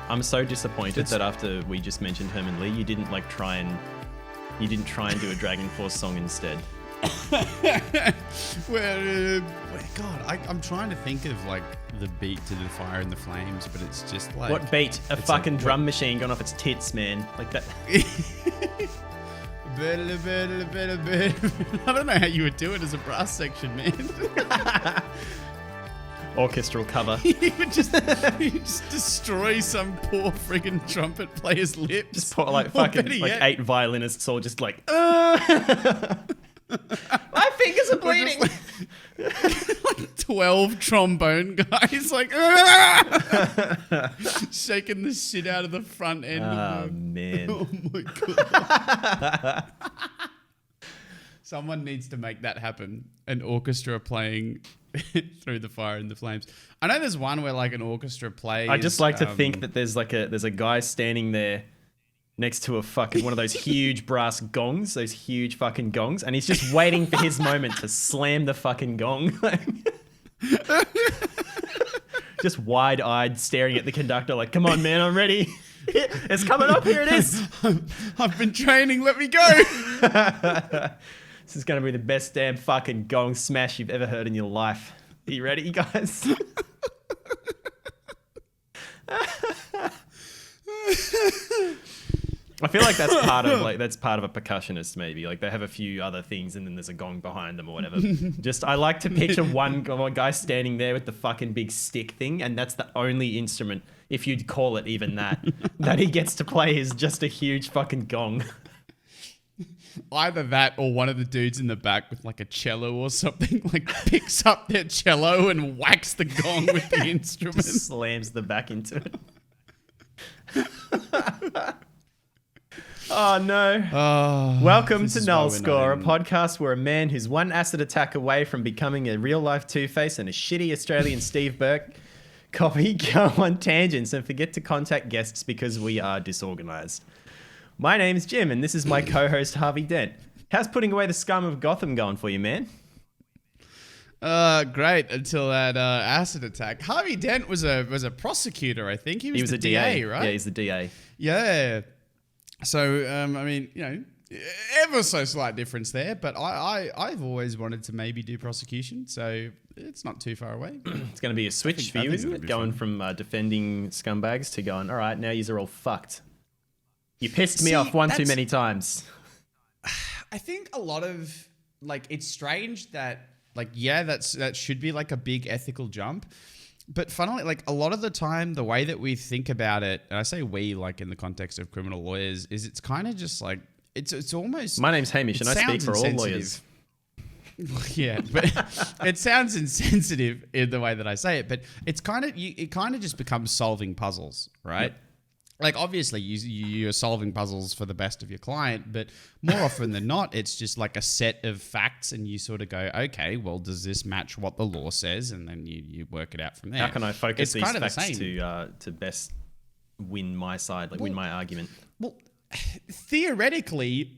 I'm so disappointed that after we just mentioned Herman Lee, you didn't try and do a Dragon Force song instead. God, I'm trying to think of the beat to the Fire and the Flames, but it's just like what beat? A fucking drum machine going off its tits, man. Like that. I don't know how you would do it as a brass section, man. Orchestral cover. you would just destroy some poor friggin' trumpet player's lips. Just put fucking 8 violinists all just my fingers are bleeding. 12 trombone guys shaking the shit out of the front end. Oh, man. Oh my God. Someone needs to make that happen. An orchestra playing Through the Fire and the Flames. I know there's one where an orchestra plays. I just like to think that there's a guy standing there next to a fucking one of those huge brass gongs, those huge fucking gongs, and he's just waiting for his moment to slam the fucking gong. Just wide-eyed staring at the conductor like, come on, man, I'm ready. It's coming up, here it is. I've been training, let me go. This is going to be the best damn fucking gong smash you've ever heard in your life. Are you ready, guys? I feel like that's part of a percussionist maybe. They have a few other things and then there's a gong behind them or whatever. Just I like to picture one guy standing there with the fucking big stick thing, and that's the only instrument, if you'd call it even that he gets to play is just a huge fucking gong. Either that or one of the dudes in the back with a cello or something picks up their cello and whacks the gong with the instrument. Just slams the back into it. Oh no. Welcome to NULLSCORE, a podcast where a man who's one acid attack away from becoming a real life Two-Face and a shitty Australian Steve Burke copy go on tangents and forget to contact guests because we are disorganized. My name's Jim, and this is my co-host Harvey Dent. How's putting away the scum of Gotham going for you, man? Great until that acid attack. Harvey Dent was a prosecutor, I think. He was the DA, right? Yeah, he's the DA. Yeah. So ever so slight difference there, but I've always wanted to maybe do prosecution, so it's not too far away. It's going to be a switch for you, isn't it? Going from defending scumbags to going, all right, now you're all fucked. You pissed me off one too many times. I think a lot of it's strange that that should be a big ethical jump, but funnily a lot of the time the way that we think about it, and I say we in the context of criminal lawyers, is it's kind of just it's almost. My name's Hamish, and I speak for all lawyers. Yeah, but it sounds insensitive in the way that I say it, but it kind of just becomes solving puzzles, right? Yep. Obviously, you're solving puzzles for the best of your client, but more often than not, it's just a set of facts, and you sort of go, okay, well, does this match what the law says? And then you work it out from there. How can I focus these facts to best win my side, win my argument? Well, theoretically,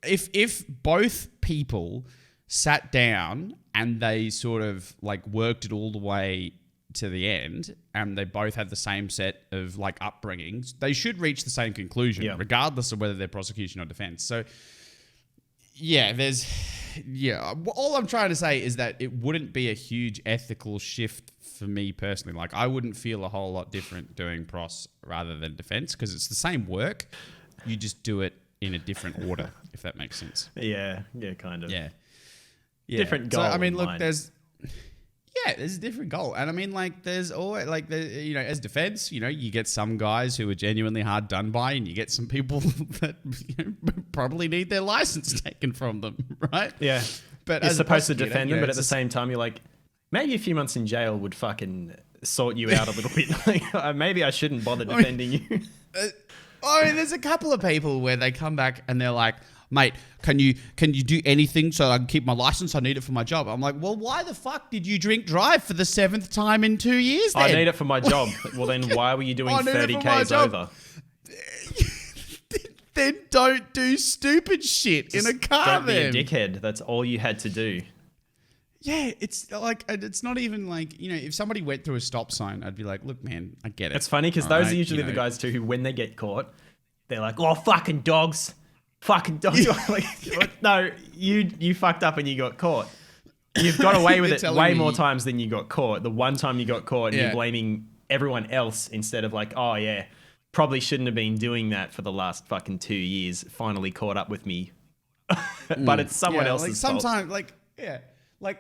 if both people sat down and they sort of worked it all the way to the end, and they both have the same set of upbringings, they should reach the same conclusion, regardless of whether they're prosecution or defense. So all I'm trying to say is that it wouldn't be a huge ethical shift for me personally. I wouldn't feel a whole lot different doing pros rather than defense, because it's the same work, you just do it in a different order, if that makes sense. Yeah, kind of. Yeah. Different goal. So look, there's a different goal. And there's always, as defense, you get some guys who are genuinely hard done by, and you get some people that probably need their license taken from them, right? Yeah. But you're supposed to defend them, but at the same time, you're maybe a few months in jail would fucking sort you out a little bit. Maybe I shouldn't bother defending you. There's a couple of people where they come back and they're like, mate, can you do anything so I can keep my license? I need it for my job. I'm like, well, why the fuck did you drink drive for the 7th time in 2 years then? I need it for my job. Well, then why were you doing 30 Ks over? Then don't do stupid shit in a car don't be a dickhead. That's all you had to do. Yeah, it's like, it's not even like, if somebody went through a stop sign, I'd be like, look, man, I get it. It's funny because those are usually the guys too who, when they get caught, they're like, oh, fucking dogs. Fucking dogs. Like, no, you fucked up and you got caught. You've got away with it way more times than you got caught. The one time you got caught and you're blaming everyone else instead of like, oh, yeah, probably shouldn't have been doing that for the last fucking 2 years. Finally caught up with me. But it's someone else's fault. Sometimes, like,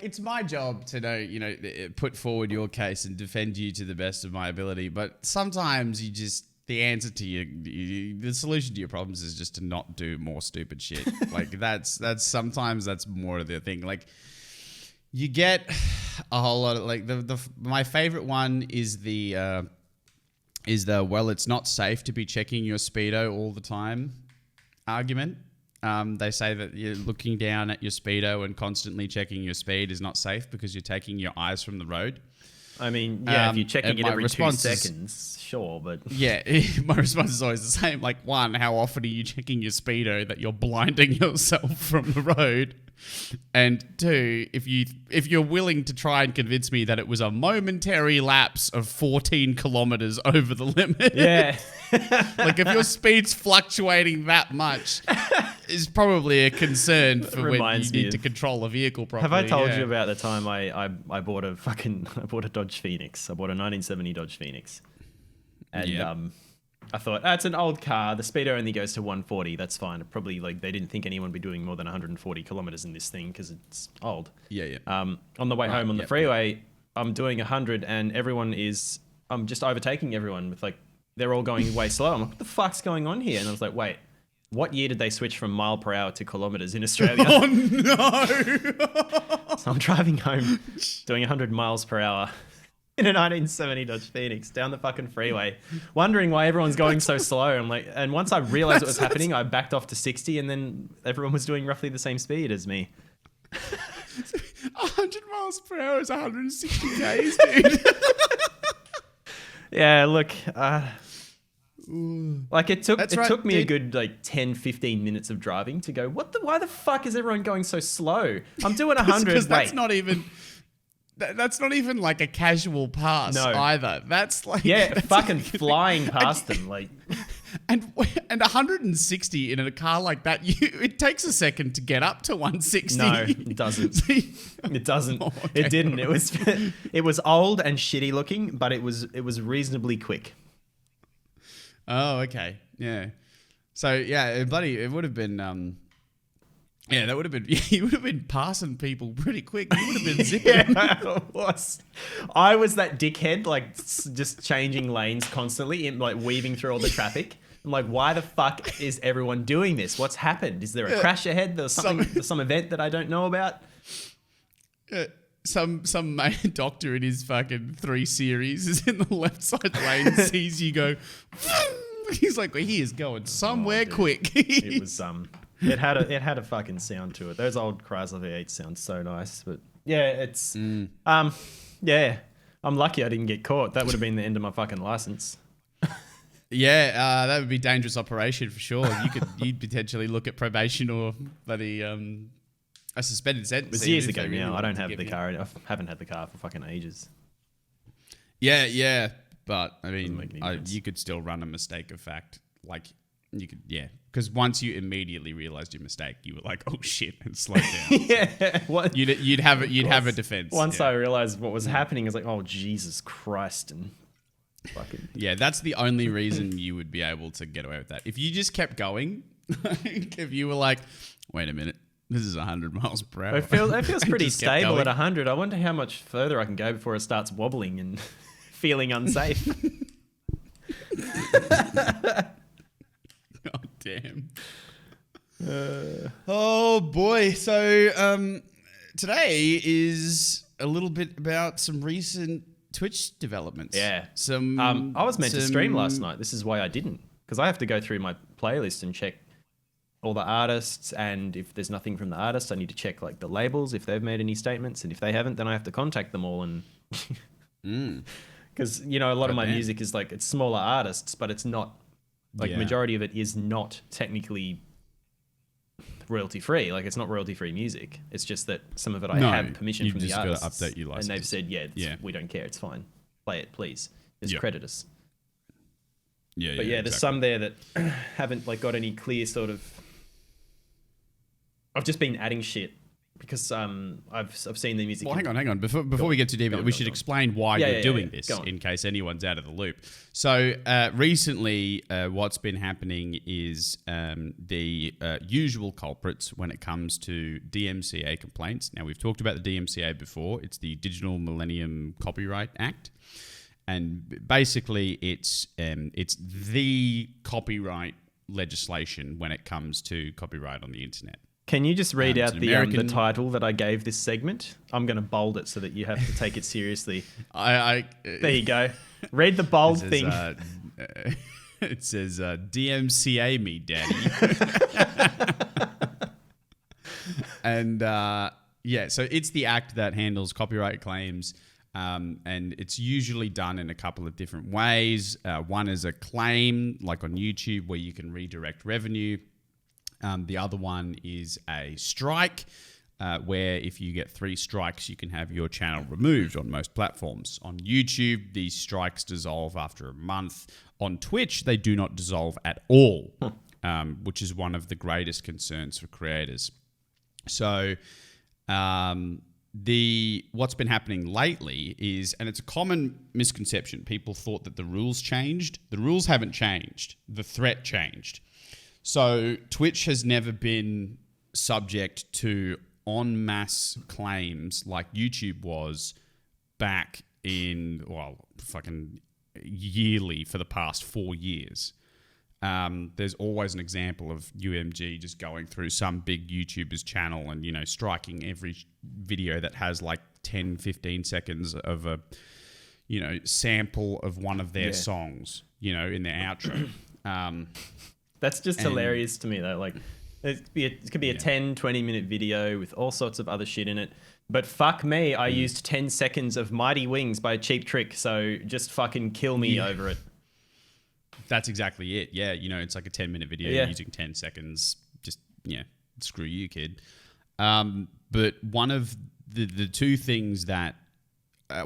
it's my job to know, put forward your case and defend you to the best of my ability. But sometimes the answer to the solution to your problems is just to not do more stupid shit. Like sometimes that's more of the thing. Like, you get a whole lot of like my favorite one is the well, it's not safe to be checking your speedo all the time argument. They say that you're looking down at your speedo and constantly checking your speed is not safe because you're taking your eyes from the road. I mean, yeah, if you're checking it every 2 seconds, sure, but... Yeah, my response is always the same. Like, one, how often are you checking your speedo that you're blinding yourself from the road? And two, if you're willing to try and convince me that it was a momentary lapse of 14 kilometers over the limit. Yeah. Like, if your speed's fluctuating that much, is probably a concern for when you need to control a vehicle properly. Have I told you about the time I bought a Dodge Phoenix? I bought a 1970 Dodge Phoenix. And I thought, it's an old car. The speedo only goes to 140. That's fine. Probably like they didn't think anyone would be doing more than 140 kilometers in this thing because it's old. Yeah. On the way home on the freeway, I'm doing 100 and I'm just overtaking everyone with like, they're all going way slow. I'm like, what the fuck's going on here? And I was like, wait, what year did they switch from mile per hour to kilometers in Australia? Oh no! So I'm driving home doing 100 miles per hour in a 1970 Dodge Phoenix down the fucking freeway, wondering why everyone's going so slow. I'm like, and once I realized what was happening, I backed off to 60 and then everyone was doing roughly the same speed as me. 100 miles per hour is 160 Ks, dude. Yeah, look, like it took me a good like 10, 15 minutes of driving to go, why the fuck is everyone going so slow? I'm doing 100. Because that's not even like a casual pass either. That's like fucking flying past them like. And 160 in a car like that, it takes a second to get up to 160. No, it doesn't. It doesn't. Oh, okay. It didn't. It was old and shitty looking, but it was reasonably quick. Oh, okay. Yeah. So yeah, it would have been that would have been you would have been passing people pretty quick. You would have been zipping. I was that dickhead, like just changing lanes constantly and like weaving through all the traffic. I'm like, why the fuck is everyone doing this? What's happened? Is there a crash ahead? There's some event that I don't know about? Some doctor in his fucking 3 Series is in the left side lane, sees you go. He's like, well, he is going somewhere quick. It was it had a fucking sound to it. Those old Chrysler V8s sound so nice, but yeah, it's yeah. I'm lucky I didn't get caught. That would have been the end of my fucking license. Yeah, that would be a dangerous operation for sure. You'd potentially look at probation or bloody a suspended sentence. It was years ago now. I don't have the car. I haven't had the car for fucking ages. Yeah, but I mean, you could still run a mistake of fact. Like you could, because once you immediately realized your mistake, you were like, oh shit, and slowed down. Yeah, what? You'd have a defense. Once I realized what was happening, I was like, oh Jesus Christ, and. Fucking. Yeah, that's the only reason you would be able to get away with that. If you just kept going, if you were like, wait a minute, this is 100 miles per hour. It feels pretty stable at 100. I wonder how much further I can go before it starts wobbling and feeling unsafe. Oh, damn. Oh, boy. So today is a little bit about some recent Twitch developments. Yeah. I was meant to stream last night. This is why I didn't. Because I have to go through my playlist and check all the artists, and if there's nothing from the artists, I need to check like the labels if they've made any statements, and if they haven't, then I have to contact them all. And because a lot of my music is like, it's smaller artists, but it's not like majority of it is not technically royalty free. Like it's not royalty free music. It's just that some of it I No, have permission from the you've just artists, gotta update your and they've license. said, we don't care. It's fine. Play it, please. Just credit us. Yeah, But there's some there that haven't like got any clear sort of. I've just been adding shit because I've seen the music. Well, hang on. Before we get too deep, we should explain why you're doing this in case anyone's out of the loop. So recently, what's been happening is the usual culprits when it comes to DMCA complaints. Now, we've talked about the DMCA before. It's the Digital Millennium Copyright Act. And basically, it's the copyright legislation when it comes to copyright on the internet. Can you just read out the title that I gave this segment? I'm going to bold it so that you have to take it seriously. There you go. Read the bold thing. It says, DMCA me, daddy. And so it's the act that handles copyright claims. And it's usually done in a couple of different ways. One is a claim, like on YouTube, where you can redirect revenue. The other one is a strike, where if you get 3 strikes, you can have your channel removed on most platforms. On YouTube, these strikes dissolve after a month. On Twitch, they do not dissolve at all, which is one of the greatest concerns for creators. So what's been happening lately is, and it's a common misconception, people thought that the rules changed. The rules haven't changed. The threat changed. So Twitch has never been subject to en masse claims like YouTube was back in, fucking yearly for the past 4 years. There's always an example of UMG just going through some big YouTuber's channel and, striking every video that has like 10, 15 seconds of a, sample of one of their songs, in their outro. That's just hilarious to me though. Like it could be a 10, 20-minute video with all sorts of other shit in it. But fuck me, I used 10 seconds of Mighty Wings by Cheap Trick, so just fucking kill me over it. That's exactly it. Yeah, it's like a 10-minute video using 10 seconds. Just, screw you, kid. But one of the two things that,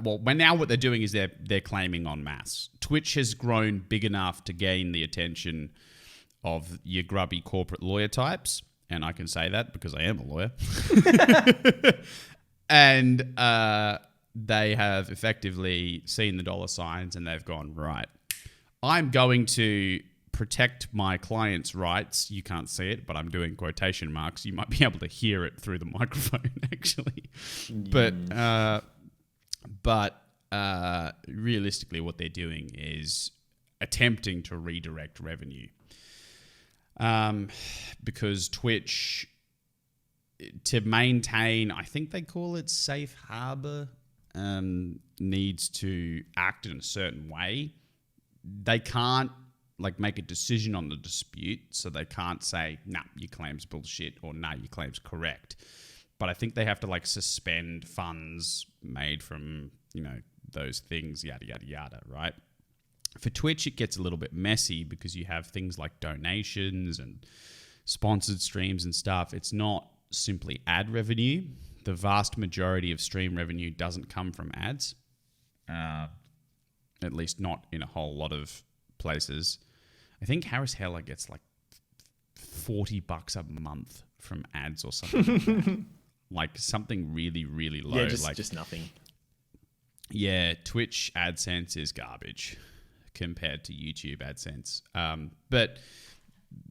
what they're doing is they're claiming en masse. Twitch has grown big enough to gain the attention of your grubby corporate lawyer types. And I can say that because I am a lawyer. And they have effectively seen the dollar signs and they've gone, right, I'm going to protect my client's rights. You can't see it, but I'm doing quotation marks. You might be able to hear it through the microphone, actually. Yes. But realistically, what they're doing is attempting to redirect revenue. Because Twitch, to maintain, I think they call it safe harbor, needs to act in a certain way. They can't make a decision on the dispute, so they can't say, nah, your claim's bullshit, or nah, your claim's correct. But I think they have to suspend funds made from, those things, yada, yada, yada, right? For Twitch, it gets a little bit messy because you have things like donations and sponsored streams and stuff. It's not simply ad revenue. The vast majority of stream revenue doesn't come from ads. At least not in a whole lot of places. I think Harris Heller gets $40 a month from ads or something like that. Something really, really low. Yeah, just nothing. Yeah, Twitch AdSense is garbage compared to YouTube AdSense. But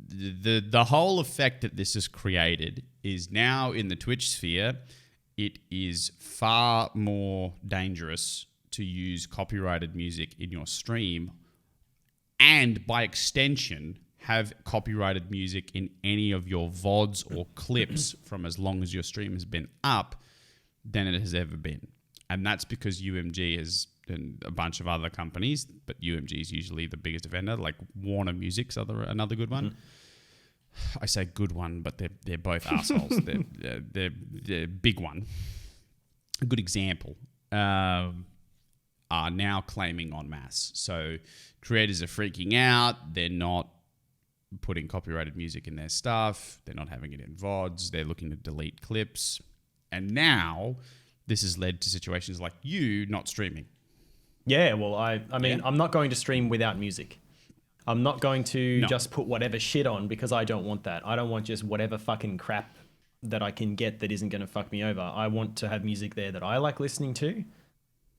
the whole effect that this has created is now in the Twitch sphere, it is far more dangerous to use copyrighted music in your stream and by extension have copyrighted music in any of your VODs or clips from as long as your stream has been up than it has ever been. And that's because UMG has, and a bunch of other companies, but UMG is usually the biggest offender, like Warner Music's another good one. I say good one, but they're both assholes. they're big one. A good example. Are now claiming en masse. So creators are freaking out. They're not putting copyrighted music in their stuff. They're not having it in VODs. They're looking to delete clips. And now this has led to situations like you not streaming. Yeah, well, I mean, I'm not going to stream without music. I'm not going to just put whatever shit on because I don't want that. I don't want just whatever fucking crap that I can get that isn't going to fuck me over. I want to have music there that I like listening to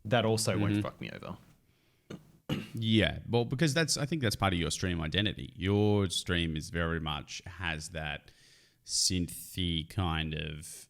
that also won't fuck me over. Yeah, well, because I think that's part of your stream identity. Your stream is very much has that synthy kind of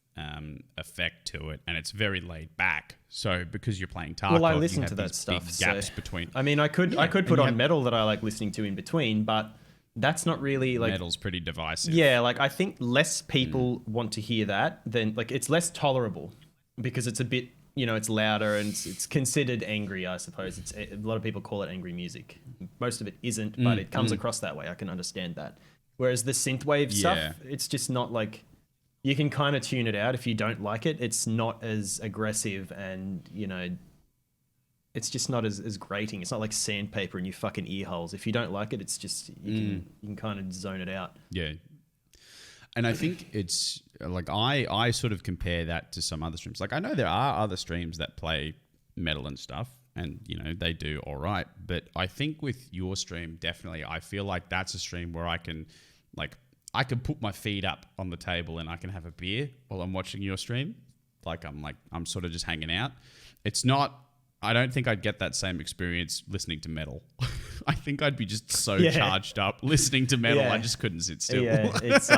effect to it, and it's very laid back. So because you're playing Tarkov, well, I listen to that stuff. Big gaps between. I mean, I could put on metal that I like listening to in between, but that's not really like metal's pretty divisive. Yeah, like I think less people want to hear that than like it's less tolerable because it's a bit, you know, it's louder and it's considered angry. I suppose it's a lot of people call it angry music. Most of it isn't, but it comes across that way. I can understand that. Whereas the synthwave stuff, it's just not like. You can kind of tune it out if you don't like it. It's not as aggressive and, you know, it's just not as grating. It's not like sandpaper in your fucking ear holes. If you don't like it, it's just, you can kind of zone it out. Yeah. And I think it's like, I sort of compare that to some other streams. Like I know there are other streams that play metal and stuff and, you know, they do all right. But I think with your stream, definitely, I feel like that's a stream where I can put my feet up on the table and I can have a beer while I'm watching your stream. I'm sort of just hanging out. It's not, I don't think I'd get that same experience listening to metal. I think I'd be just so charged up listening to metal. I just couldn't sit still. Yeah, it's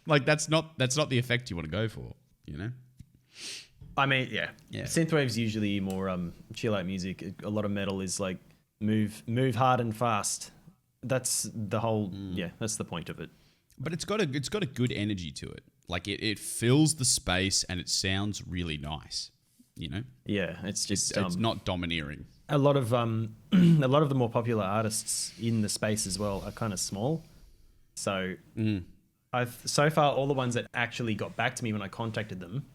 like that's not the effect you want to go for, you know? I mean, yeah. Synthwave's usually more chill out music. A lot of metal is like move hard and fast. That's the whole that's the point of it. But it's got a good energy to it. Like it fills the space and it sounds really nice, you know? Yeah, it's just it's not domineering. A lot of the more popular artists in the space as well are kind of small. So I've so far all the ones that actually got back to me when I contacted them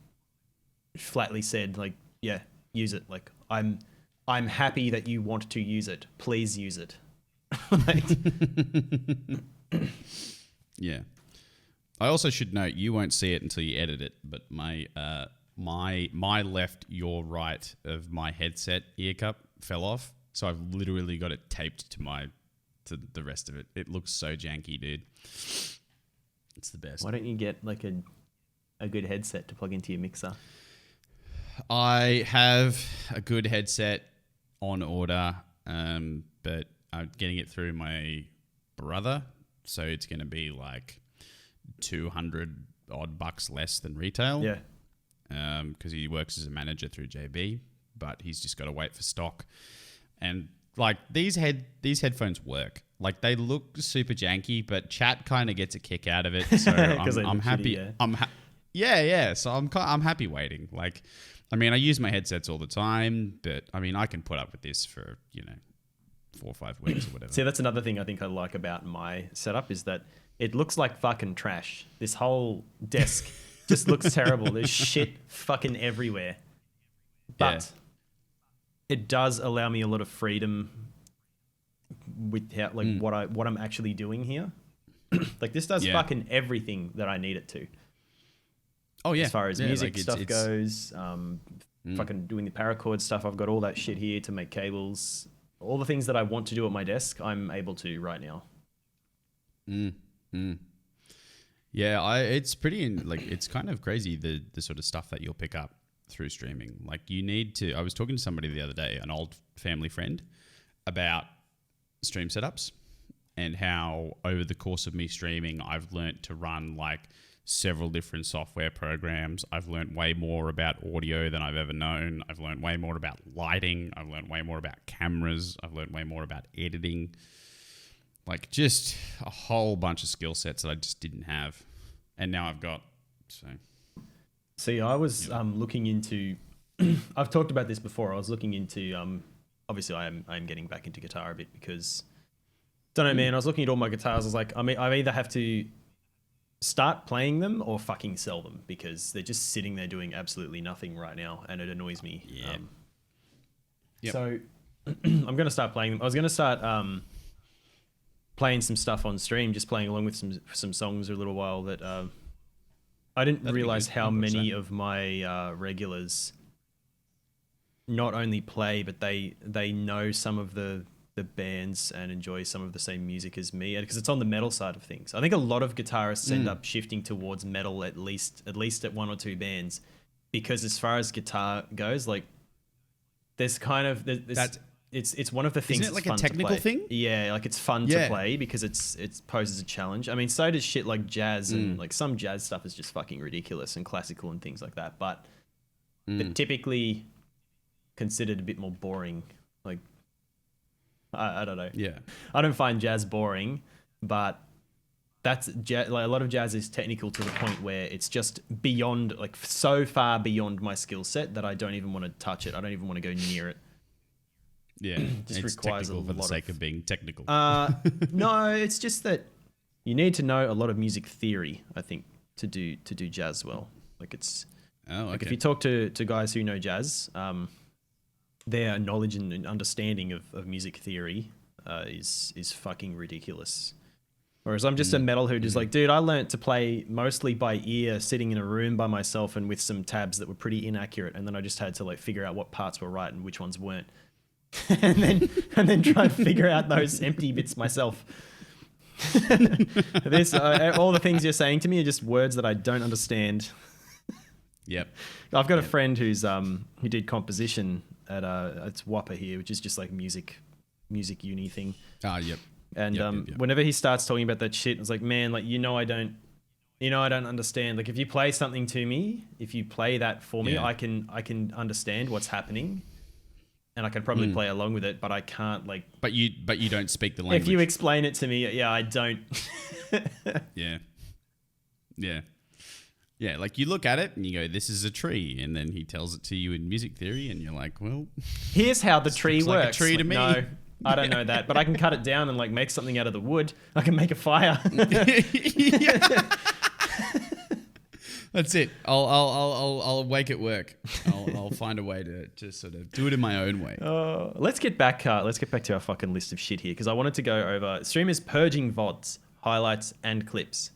flatly said like, yeah, use it. Like I'm happy that you want to use it. Please use it. Yeah. I also should note you won't see it until you edit it, but my left, your right of my headset ear cup fell off, so I've literally got it taped to the rest of it. It looks so janky, dude. It's the best. Why don't you get like a good headset to plug into your mixer? I have a good headset on order, but I'm getting it through my brother. So it's going to be like $200 odd less than retail. Yeah. Because he works as a manager through JB, but he's just got to wait for stock. And like these headphones work. Like they look super janky, but chat kind of gets a kick out of it. So I'm happy. Shitty, So I'm happy waiting. Like, I mean, I use my headsets all the time, but I mean, I can put up with this for 4 or 5 weeks or whatever. See, that's another thing I think I like about my setup is that it looks like fucking trash. This whole desk just looks terrible. There's shit fucking everywhere. But it does allow me a lot of freedom with how, like what I'm actually doing here. Like this does fucking everything that I need it to. Oh yeah. As far as music stuff goes, fucking doing the paracord stuff, I've got all that shit here to make cables. All the things that I want to do at my desk, I'm able to right now. Yeah, it's pretty it's kind of crazy the sort of stuff that you'll pick up through streaming. Like you need to. I was talking to somebody the other day, an old family friend, about stream setups and how over the course of me streaming, I've learnt to run like several different software programs. I've learned way more about audio than I've ever known. I've learned way more about lighting. I've learned way more about cameras. I've learned way more about editing. Like just a whole bunch of skill sets that I just didn't have. And now I've got. So. See, I was looking into, I've talked about this before. I was looking into, obviously I'm getting back into guitar a bit because, don't know, man, I was looking at all my guitars. I was like, I either have to start playing them or fucking sell them because they're just sitting there doing absolutely nothing right now and it annoys me. Yeah. So I'm going to start playing them. I was going to start playing some stuff on stream, just playing along with some songs for a little while that I didn't realize how many of my regulars not only play, but they know some of the bands and enjoy some of the same music as me, because it's on the metal side of things. I think a lot of guitarists end up shifting towards metal, at least at one or two bands, because as far as guitar goes, like there's kind of it's one of the things. Isn't it like a technical thing? Yeah, like it's fun to play because it poses a challenge. I mean, so does shit like jazz and like some jazz stuff is just fucking ridiculous and classical and things like that, but they're typically considered a bit more boring. Like I don't know. Yeah. I don't find jazz boring, but that's like a lot of jazz is technical to the point where it's just beyond, like so far beyond my skill set that I don't even want to touch it. I don't even want to go near it. Yeah. Just it's requires technical for the sake of being technical. No, it's just that you need to know a lot of music theory, I think, to do jazz well. Like it's like if you talk to guys who know jazz, their knowledge and understanding of music theory is fucking ridiculous. Whereas I'm just a metal who just like, dude, I learnt to play mostly by ear, sitting in a room by myself and with some tabs that were pretty inaccurate, and then I just had to like figure out what parts were right and which ones weren't, and then try and figure out those empty bits myself. This all the things you're saying to me are just words that I don't understand. Yep. I've got a friend who did composition at it's Whopper here, which is just like music uni thing. Yep. And whenever he starts talking about that shit, it's like, man, like I don't understand. Like if you play something to me, if you play that for me, I can understand what's happening, and I can probably play along with it, but I can't like. But you don't speak the language. If you explain it to me, I don't. Yeah. Yeah, like you look at it and you go, this is a tree. And then he tells it to you in music theory and you're like, well... Here's how the tree works. Like a tree to me. No, I don't know that. But I can cut it down and like make something out of the wood. I can make a fire. That's it. I'll make it work. I'll find a way to sort of do it in my own way. Let's get back to our fucking list of shit here, because I wanted to go over streamers purging VODs, highlights, and clips.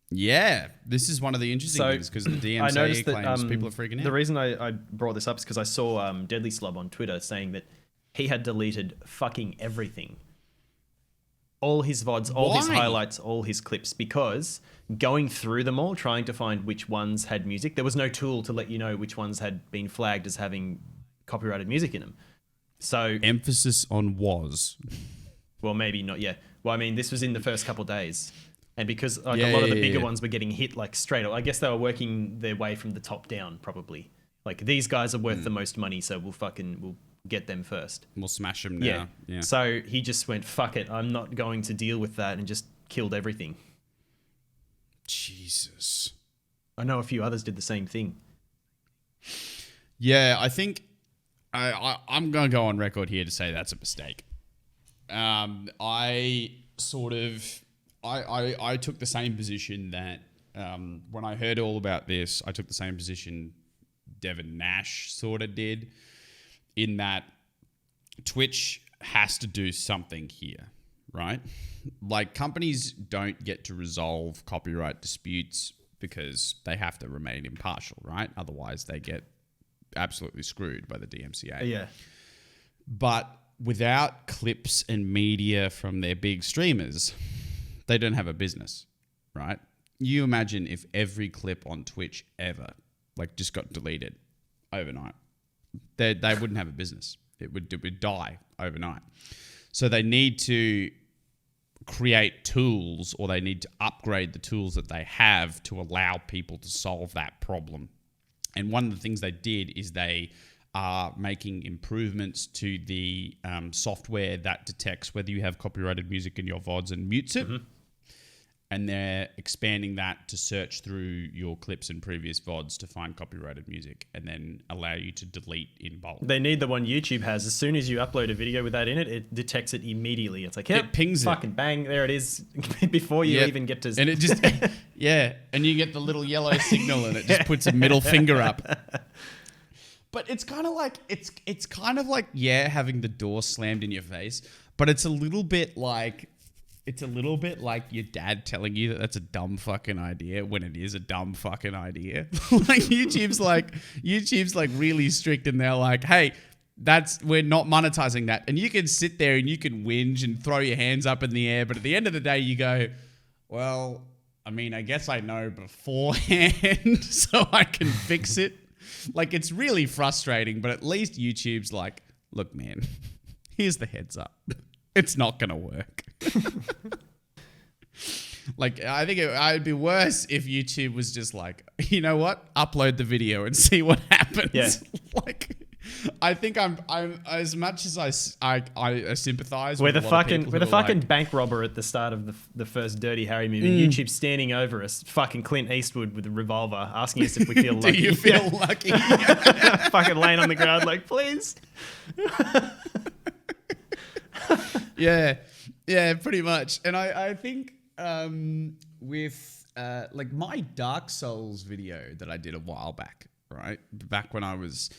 Yeah, this is one of the interesting things because the DMCA claims people are freaking out. The reason I brought this up is because I saw Deadly Slob on Twitter saying that he had deleted fucking everything. All his VODs, all his highlights, all his clips, because going through them all, trying to find which ones had music, there was no tool to let you know which ones had been flagged as having copyrighted music in them. So emphasis on was. Well, maybe not, yeah. Well, I mean, this was in the first couple of days. And because like a lot of the bigger ones were getting hit like straight up, I guess they were working their way from the top down probably. Like these guys are worth the most money, so we'll get them first. We'll smash them now. Yeah. So he just went, fuck it, I'm not going to deal with that, and just killed everything. Jesus. I know a few others did the same thing. Yeah, I think I'm going to go on record here to say that's a mistake. I took the same position that when I heard all about this, I took the same position Devin Nash sort of did, in that Twitch has to do something here, right? Like companies don't get to resolve copyright disputes because they have to remain impartial, right? Otherwise they get absolutely screwed by the DMCA. Yeah. But without clips and media from their big streamers, they don't have a business, right? You imagine if every clip on Twitch ever like just got deleted overnight, they wouldn't have a business. It would die overnight. So they need to create tools, or they need to upgrade the tools that they have to allow people to solve that problem. And one of the things they did is they are making improvements to the software that detects whether you have copyrighted music in your VODs and mutes it. Mm-hmm. And they're expanding that to search through your clips and previous VODs to find copyrighted music and then allow you to delete in bulk. They need the one YouTube has. As soon as you upload a video with that in it, it detects it immediately. It's like, yep, it pings fucking bang, there it is, before you even get to... And it just, yeah, and you get the little yellow signal and it just puts a middle finger up. But it's kind of like, it's kind of like, yeah, having the door slammed in your face, but it's a little bit like... it's a little bit like your dad telling you that that's a dumb fucking idea when it is a dumb fucking idea. Like YouTube's like really strict, and they're like, hey, we're not monetizing that. And you can sit there and you can whinge and throw your hands up in the air, but at the end of the day you go, well, I mean, I guess I know beforehand so I can fix it. Like, it's really frustrating, but at least YouTube's like, look, man, here's the heads up. It's not going to work. Like, I think I'd be worse if YouTube was just like, you know what? Upload the video and see what happens. Yeah. Like, I think I'm as much as I sympathize We're with the a lot of people fucking who are like, bank robber at the start of the first Dirty Harry movie. YouTube standing over us, fucking Clint Eastwood with a revolver, asking us if we feel lucky. do you feel lucky? Fucking laying on the ground like, please. Yeah, pretty much. And I think with like my Dark Souls video that I did a while back, right? Back when I was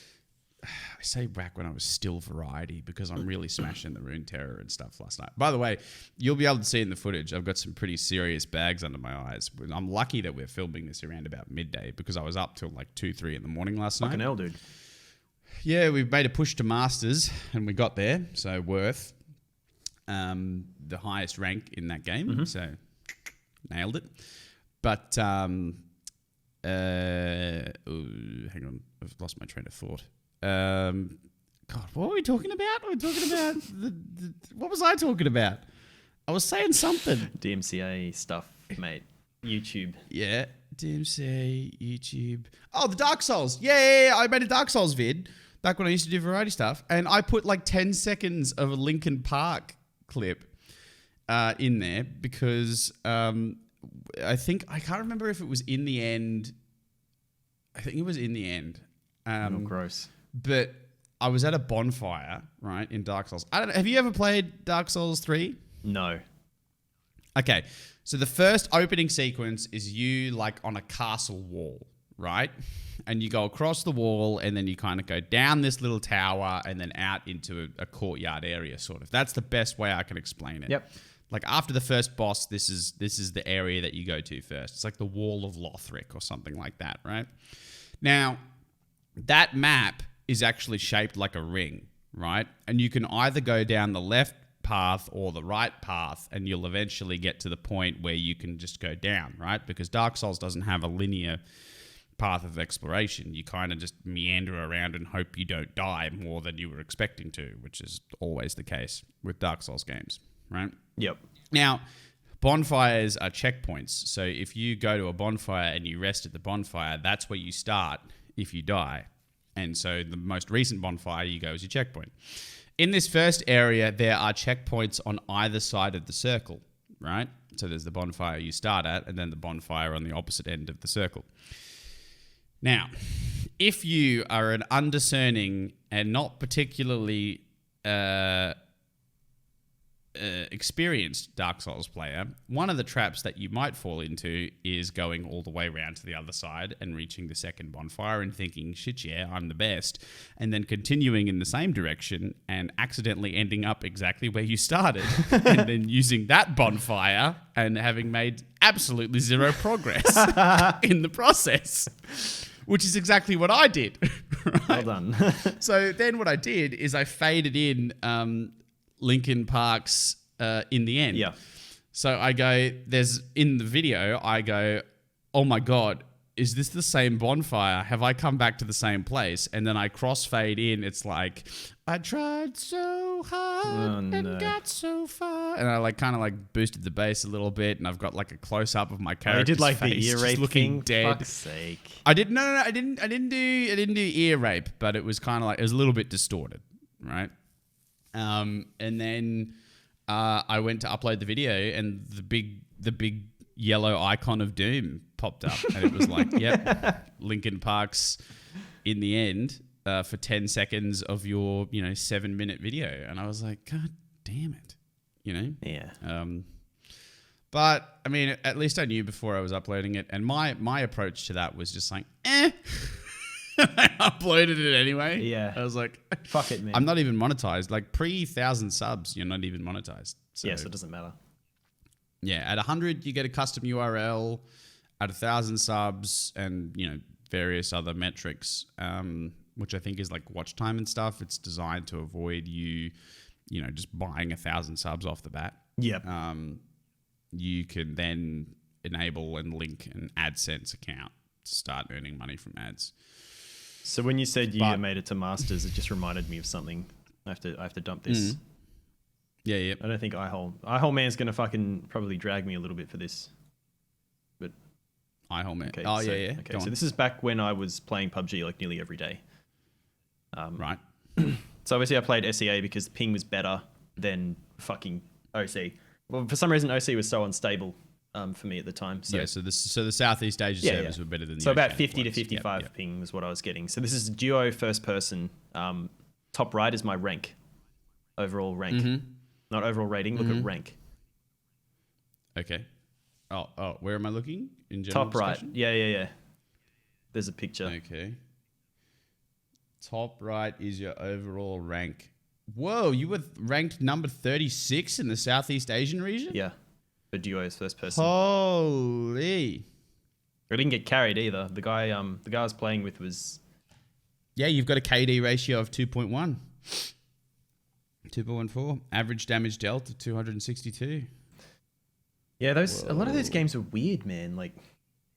still Variety, because I'm really smashing the Rune Terror and stuff last night. By the way, you'll be able to see in the footage, I've got some pretty serious bags under my eyes. I'm lucky that we're filming this around about midday, because I was up till like 2-3 in the morning last night. Fucking hell, dude. Yeah, we've made a push to Masters and we got there. So worth the highest rank in that game. Mm-hmm. So nailed it. But hang on, I've lost my train of thought. God, what were we talking about? We were talking about what was I talking about? I was saying something. DMCA stuff, mate. YouTube. Yeah, DMCA, YouTube. Oh, the Dark Souls. Yeah. I made a Dark Souls vid back when I used to do variety stuff, and I put like 10 seconds of a Linkin Park clip in there because I can't remember if it was in the end. I think it was in the end. Gross. But I was at a bonfire, right, in Dark Souls. I don't know. Have you ever played Dark Souls 3? No. Okay. So the first opening sequence is you like on a castle wall, right? And you go across the wall and then you kind of go down this little tower and then out into a courtyard area, sort of. That's the best way I can explain it. Yep. Like after the first boss, this is the area that you go to first. It's like the Wall of Lothric or something like that, right? Now, that map is actually shaped like a ring, right? And you can either go down the left path or the right path, and you'll eventually get to the point where you can just go down, right? Because Dark Souls doesn't have a linear path of exploration. You kind of just meander around and hope you don't die more than you were expecting to, which is always the case with Dark Souls games, right? Yep. Now, bonfires are checkpoints. So if you go to a bonfire and you rest at the bonfire, that's where you start if you die. And so the most recent bonfire you go as your checkpoint. In this first area, there are checkpoints on either side of the circle, right? So there's the bonfire you start at and then the bonfire on the opposite end of the circle. Now, if you are an undiscerning and not particularly experienced Dark Souls player, one of the traps that you might fall into is going all the way around to the other side and reaching the second bonfire and thinking, shit, yeah, I'm the best. And then continuing in the same direction and accidentally ending up exactly where you started. And then using that bonfire and having made absolutely zero progress in the process. Which is exactly what I did. Right? Well done. So then what I did is I faded in Linkin Park's In the End. Yeah. So I go, in the video, I go, oh my God, is this the same bonfire? Have I come back to the same place? And then I crossfade in. It's like, I tried so hard and got so far. And I kind of boosted the bass a little bit, and I've got like a close up of my character's did face, the ear rape looking thing. dead. Fuck's sake. I didn't do ear rape, but it was kind of like, it was a little bit distorted, right? And then I went to upload the video, and the big yellow icon of Doom popped up, and it was like, yep, Linkin Park's In the End for 10 seconds of your 7-minute video, and I was like, God damn it, Yeah. But I mean, at least I knew before I was uploading it, and my approach to that was just like, I uploaded it anyway. Yeah. I was like, Fuck it, man. I'm not even monetized. Like pre-1,000 subs, you're not even monetized. So, yeah, so it doesn't matter. Yeah, at 100 you get a custom URL. At 1,000 subs, and various other metrics, which I think is like watch time and stuff. It's designed to avoid you just buying 1,000 subs off the bat. Yep. You can then enable and link an AdSense account to start earning money from ads. So when you said you made it to Masters, it just reminded me of something. I have to dump this. Yeah. I don't think iHole Man's gonna fucking probably drag me a little bit for this. But iHole Man. Okay, Oh so, yeah. Okay, so this is back when I was playing PUBG like nearly every day. Right. So obviously I played SEA because the ping was better than fucking OC. Well, for some reason OC was so unstable for me at the time. So So the Southeast Asia servers were better than the So about Oceanic 50 to ones. 55 ping was what I was getting. So this is duo first person. Top right is my rank. Overall rank. Not overall rating, look at rank. Okay. Oh, where am I looking? In general Top right. discussion? Yeah. There's a picture. Okay. Top right is your overall rank. Whoa, you were ranked number 36 in the Southeast Asian region? Yeah. For duos first person. Holy. I didn't get carried either. The guy I was playing with was... Yeah, you've got a KD ratio of 2.1. 2.14. Average damage dealt of 262. Yeah, a lot of those games are weird, man. Like,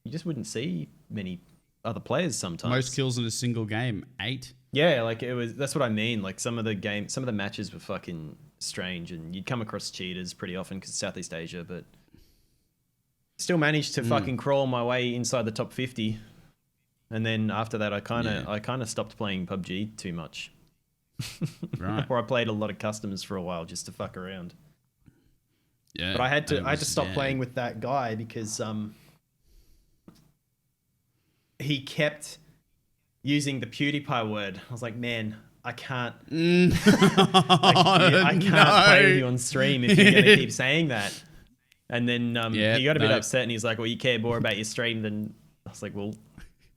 you just wouldn't see many other players sometimes. Most kills in a single game, 8. Yeah, like that's what I mean. Like some of the matches were fucking strange, and you'd come across cheaters pretty often because Southeast Asia, but still managed to fucking crawl my way inside the top 50. And then after that, I kind of stopped playing PUBG too much. Right. Or I played a lot of customs for a while just to fuck around. Yeah. But I had to stop playing with that guy because he kept using the PewDiePie word. I was like, man, I can't I can't play with you on stream if you're gonna keep saying that. And then he got a bit upset and he's like, well, you care more about your stream than... I was like, well...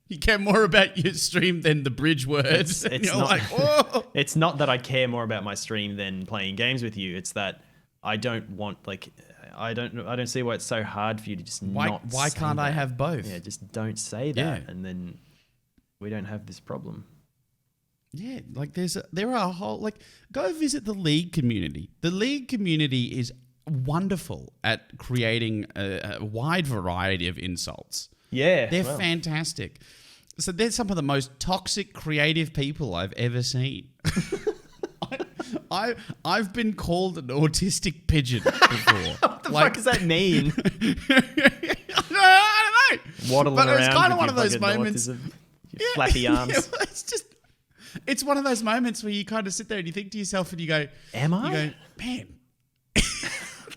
You care more about your stream than the bridge words. It's you're not, like, whoa. It's not that I care more about my stream than playing games with you. It's that I don't want, like... I don't see why it's so hard for you to just Why can't I have both? Yeah, just don't say that, and then we don't have this problem. Yeah, like there are a whole, like, go visit the League community. The League community is wonderful at creating a wide variety of insults. Yeah, they're fantastic. So they're some of the most toxic, creative people I've ever seen. I've been called an autistic pigeon before. What the fuck does that mean? I don't know. Waddling but around. It's kind of with one of those moments. Flappy arms. It's one of those moments where you kind of sit there and you think to yourself and you go, "Am I?" You go, man.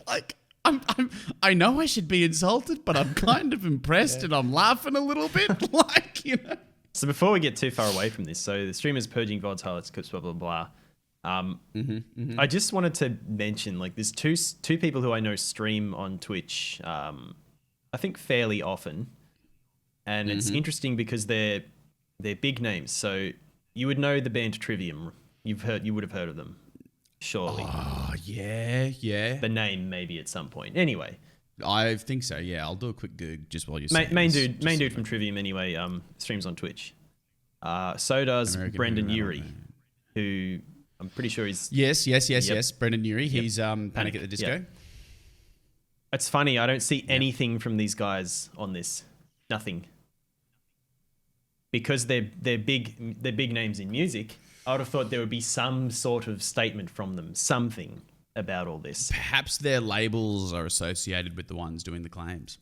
Like I know I should be insulted, but I'm kind of impressed and I'm laughing a little bit. Like, you know. So before we get too far away from this, so the streamer's purging VODs, highlights, clips, blah blah blah. I just wanted to mention, like, there's two people who I know stream on Twitch, I think fairly often, and it's interesting because they're big names. So you would know the band Trivium. You would have heard of them, surely. Oh yeah. The name maybe at some point. Anyway, I think so. Yeah, I'll do a quick Goog just while you're saying main this, dude from Trivium anyway. Streams on Twitch. So does American Brendan Hero, Urie, who I'm pretty sure he's... Yes. Brendan Urie. He's Panic at the Disco. Yeah. It's funny. I don't see anything from these guys on this. Nothing. Because they're big names in music. I would have thought there would be some sort of statement from them, something about all this. Perhaps their labels are associated with the ones doing the claims.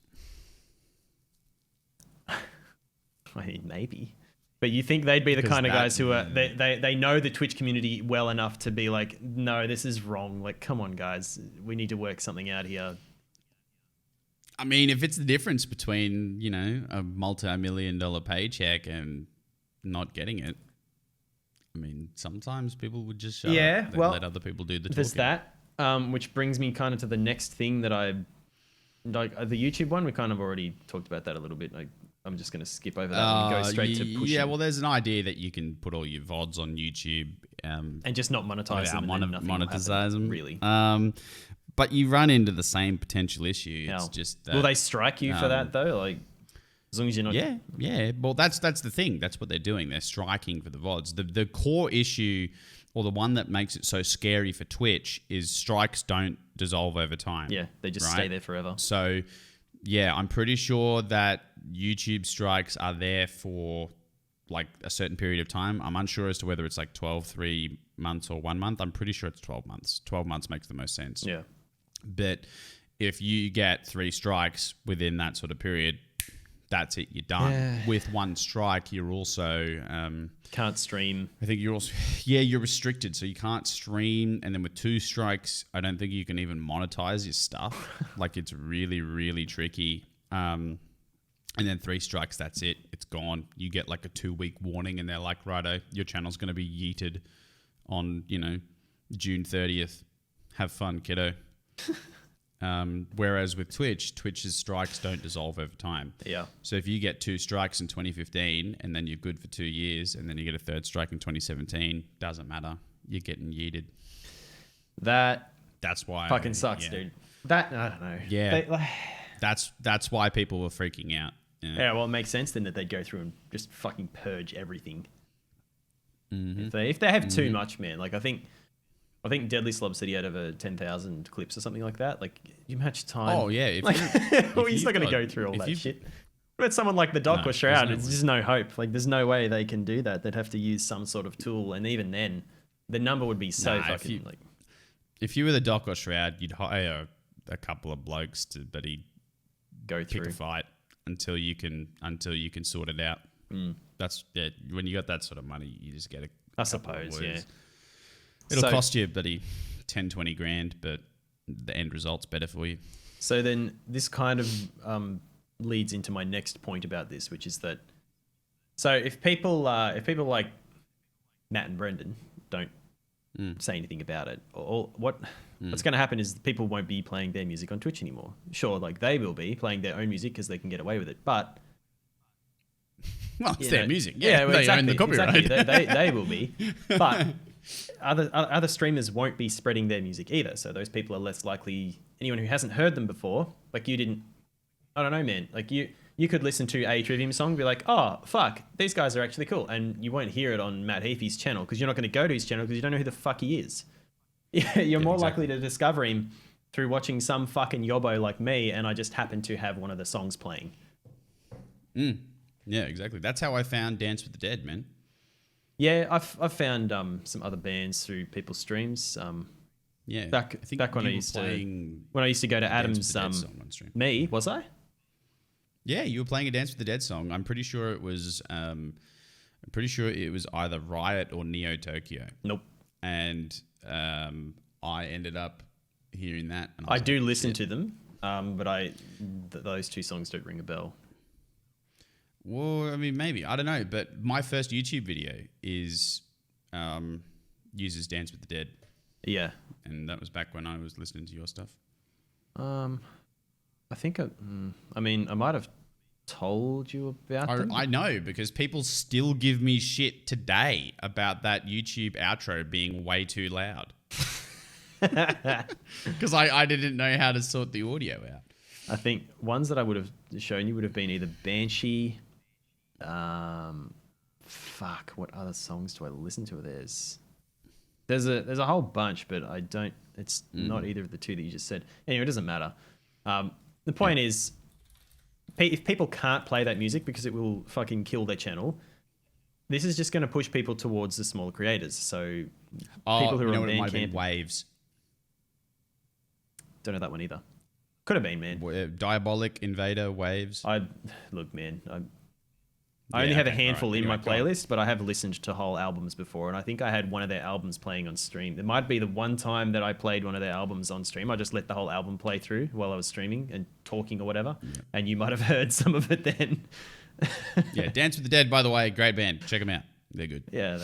I mean, maybe. But you think they'd be the kind of guys who are they know the Twitch community well enough to be like, no, this is wrong. Like, come on, guys, we need to work something out here. I mean, if it's the difference between, a multi-million-dollar paycheck and not getting it, I mean, sometimes people would just shut up and let other people do the talking. There's that, which brings me kind of to the next thing that I like, the YouTube one. We kind of already talked about that a little bit. I'm just going to skip over that and go straight to pushing. Yeah, well, there's an idea that you can put all your VODs on YouTube. And just not monetize them. Monetize them. Really. But you run into the same potential issue. It's just that, will they strike you for that though? Like, as long as you're not. Yeah. Well, that's the thing. That's what they're doing. They're striking for the VODs. The core issue, or the one that makes it so scary for Twitch, is strikes don't dissolve over time. Yeah, they just stay there forever. So, yeah, I'm pretty sure that YouTube strikes are there for like a certain period of time. I'm unsure as to whether it's like 12, 3 months or 1 month. I'm pretty sure it's 12 months. 12 months makes the most sense. Yeah. But if you get 3 strikes within that sort of period, that's it. You're done. Yeah. With 1 strike, you're also can't stream. I think you're also you're restricted, so you can't stream. And then with 2 strikes, I don't think you can even monetize your stuff. Like, it's really, really tricky. And then 3 strikes, that's it. It's gone. You get like a 2-week warning, and they're like, righto, your channel's going to be yeeted on, June 30th. Have fun, kiddo. Whereas with Twitch's strikes don't dissolve over time. Yeah. So if you get 2 strikes in 2015 and then you're good for 2 years, and then you get a 3rd strike in 2017, doesn't matter. You're getting yeeted. That's why fucking sucks, dude. That, I don't know. Yeah. That's why people were freaking out. Yeah, well, it makes sense then that they'd go through and just fucking purge everything. Mm-hmm. If they have too much, man, like I think Deadly Slob said he had over 10,000 clips or something like that. Like, you match time. Oh yeah, he's not going to go through all that shit. But someone like the Doc or Shroud, it's just no hope. Like, there's no way they can do that. They'd have to use some sort of tool, and even then, the number would be so fucking like. If you were the Doc or Shroud, you'd hire a couple of blokes that he'd go through pick a fight until you can sort it out. That's when you got that sort of money, you just get a. I suppose, yeah. It'll cost you, buddy, 10, 20 grand, but the end result's better for you. So then this kind of leads into my next point about this, which is that, so if people like Matt and Brendan don't say anything about it, or what's going to happen is people won't be playing their music on Twitch anymore. Sure, like they will be playing their own music because they can get away with it, but well, it's their music. Yeah, well, they own the copyright. Exactly. They will be, but other streamers won't be spreading their music either. So those people are less likely. Anyone who hasn't heard them before, like you didn't. I don't know, man. Like you could listen to a Trivium song and be like, oh fuck, these guys are actually cool, and you won't hear it on Matt Heafy's channel because you're not going to go to his channel because you don't know who the fuck he is. You're more likely to discover him through watching some fucking yobbo like me, and I just happen to have one of the songs playing. Yeah, exactly. That's how I found Dance with the Dead, man. Yeah, I've found some other bands through people's streams. Yeah, back when I used to go to Adam's me, was I? Yeah, you were playing a Dance with the Dead song. I'm pretty sure it was either Riot or Neo Tokyo. Nope. And I ended up hearing that. And I do listen to them, but those 2 songs don't ring a bell. Well, I mean, maybe. I don't know. But my first YouTube video uses Dance with the Dead. Yeah. And that was back when I was listening to your stuff. I think I might have told you about them. I know, because people still give me shit today about that YouTube outro being way too loud. Because I didn't know how to sort the audio out. I think ones that I would have shown you would have been either Banshee. What other songs do I listen to? There's a whole bunch, but I don't. It's not either of the 2 that you just said. Anyway, it doesn't matter. The point is, if people can't play that music because it will fucking kill their channel, this is just going to push people towards the smaller creators. So people who are on Bandcamp, Waves. Don't know that one either. Could have been, man. Diabolic, Invader, Waves. Look, man. I only have a handful in my playlist, but I have listened to whole albums before, and I think I had one of their albums playing on stream. It might be the one time that I played one of their albums on stream. I just let the whole album play through while I was streaming and talking or whatever, and you might have heard some of it then. Yeah, Dance with the Dead, by the way, great band. Check them out. They're good. Yeah,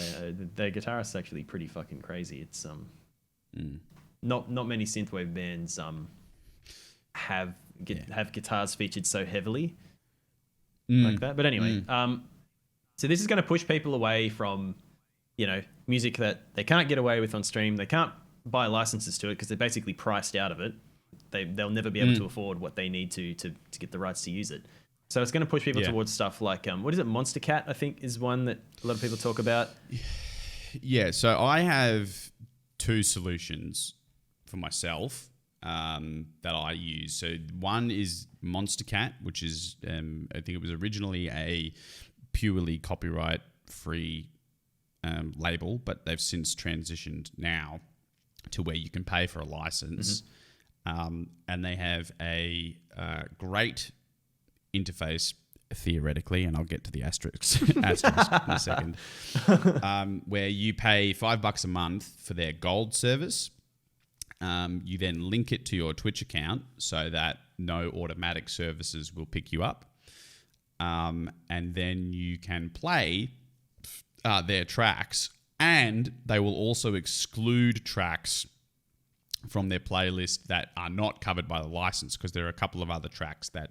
their guitarist's actually pretty fucking crazy. It's not many synthwave bands have guitars featured so heavily. Like that. But anyway, so this is going to push people away from, music that they can't get away with on stream. They can't buy licenses to it because they're basically priced out of it. They'll never be able to afford what they need to get the rights to use it. So it's going to push people towards stuff like, what is it? Monstercat, I think, is one that a lot of people talk about. Yeah, so I have 2 solutions for myself that I use. So one is Monstercat, which is, I think it was originally a purely copyright-free label, but they've since transitioned now to where you can pay for a license. And they have a great interface theoretically, and I'll get to the asterisk in a second, where you pay $5 a month for their gold service. You then link it to your Twitch account so that no automatic services will pick you up. And then you can play their tracks, and they will also exclude tracks from their playlist that are not covered by the license, because there are a couple of other tracks that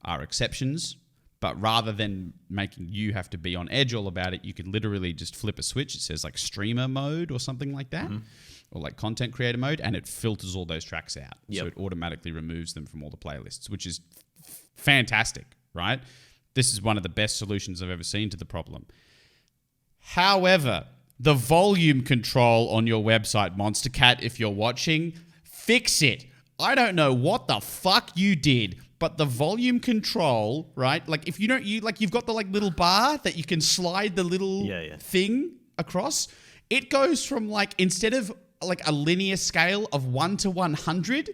are exceptions. But rather than making you have to be on edge all about it, you can literally just flip a switch. It says like streamer mode or something like that, or like content creator mode, and it filters all those tracks out. So it automatically removes them from all the playlists, which is fantastic, right? This is one of the best solutions I've ever seen to the problem. However, the volume control on your website, Monstercat, if you're watching, fix it. I don't know what the fuck you did, but the volume control, right? Like if you don't, you've got the like little bar that you can slide the little thing across. It goes from like, instead of like a linear scale of 1 to 100,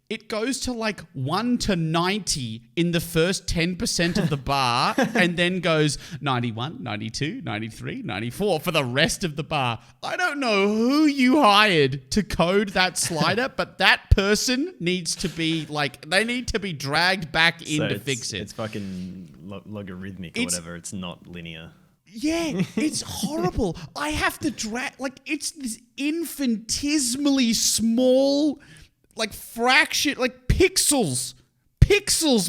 it goes to like 1 to 90 in the first 10% of the bar, and then goes 91, 92, 93, 94 for the rest of the bar. I don't know who you hired to code that slider, but that person needs to be like, they need to be dragged back in to fix it. It's fucking logarithmic or whatever. It's not linear. Yeah, it's horrible. I have to drag, like, it's this infinitesimally small, like fraction, like pixels,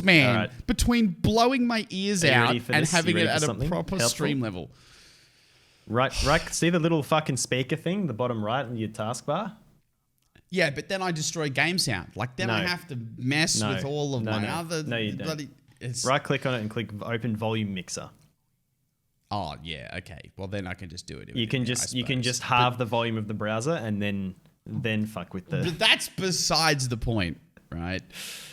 man, right, between blowing my ears out and having it at a proper helpful stream level. Right. See the little fucking speaker thing, the bottom right in your taskbar? Yeah, but then I destroy game sound. Like then I have to mess with all of my other you bloody. Right click on it and click open volume mixer. Oh yeah, okay. Well then I can just do it. You can just halve the volume of the browser and then fuck with the. But that's besides the point, right?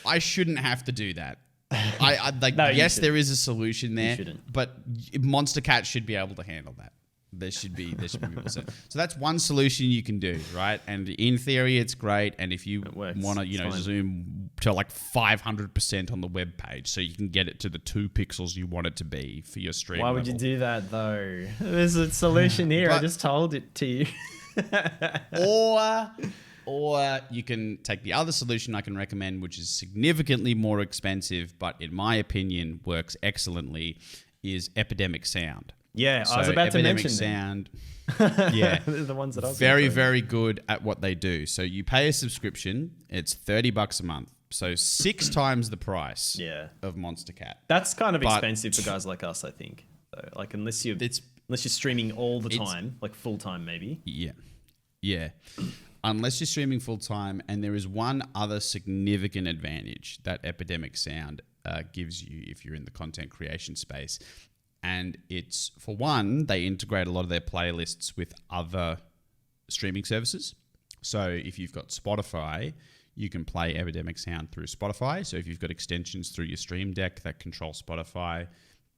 I shouldn't have to do that. I like. No, yes, there is a solution there, but Monstercat should be able to handle that. There should be people. So that's one solution you can do, right? And in theory, it's great. And if you want to, zoom to like 500% on the web page, so you can get it to the 2 pixels you want it to be for your stream. Why would you do that though? There's a solution here. I just told it to you. Or you can take the other solution I can recommend, which is significantly more expensive, but in my opinion works excellently, is Epidemic Sound. Yeah, so I was about to mention Sound. Yeah, they're the ones that I was very good at what they do. So you pay a subscription; it's $30 a month, so 6 times the price. Of Monstercat. That's kind of expensive for guys like us, I think. So, like unless you're streaming all the time, like full time, maybe. Yeah. Unless you're streaming full time, and there is one other significant advantage that Epidemic Sound gives you if you're in the content creation space. And it's, for one, they integrate a lot of their playlists with other streaming services. So if you've got Spotify, you can play Epidemic Sound through Spotify. So if you've got extensions through your Stream Deck that control Spotify,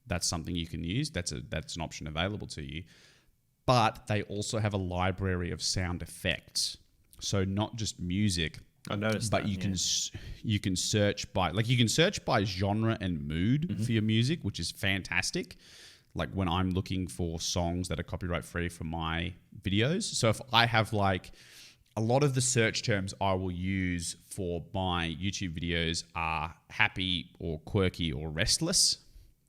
that's something you can use. That's an option available to you. But they also have a library of sound effects. So not just music. I noticed but that, you can search by genre and mood for your music, which is fantastic. Like when I'm looking for songs that are copyright free for my videos. So if I have like a lot of the search terms I will use for my YouTube videos are happy or quirky or restless.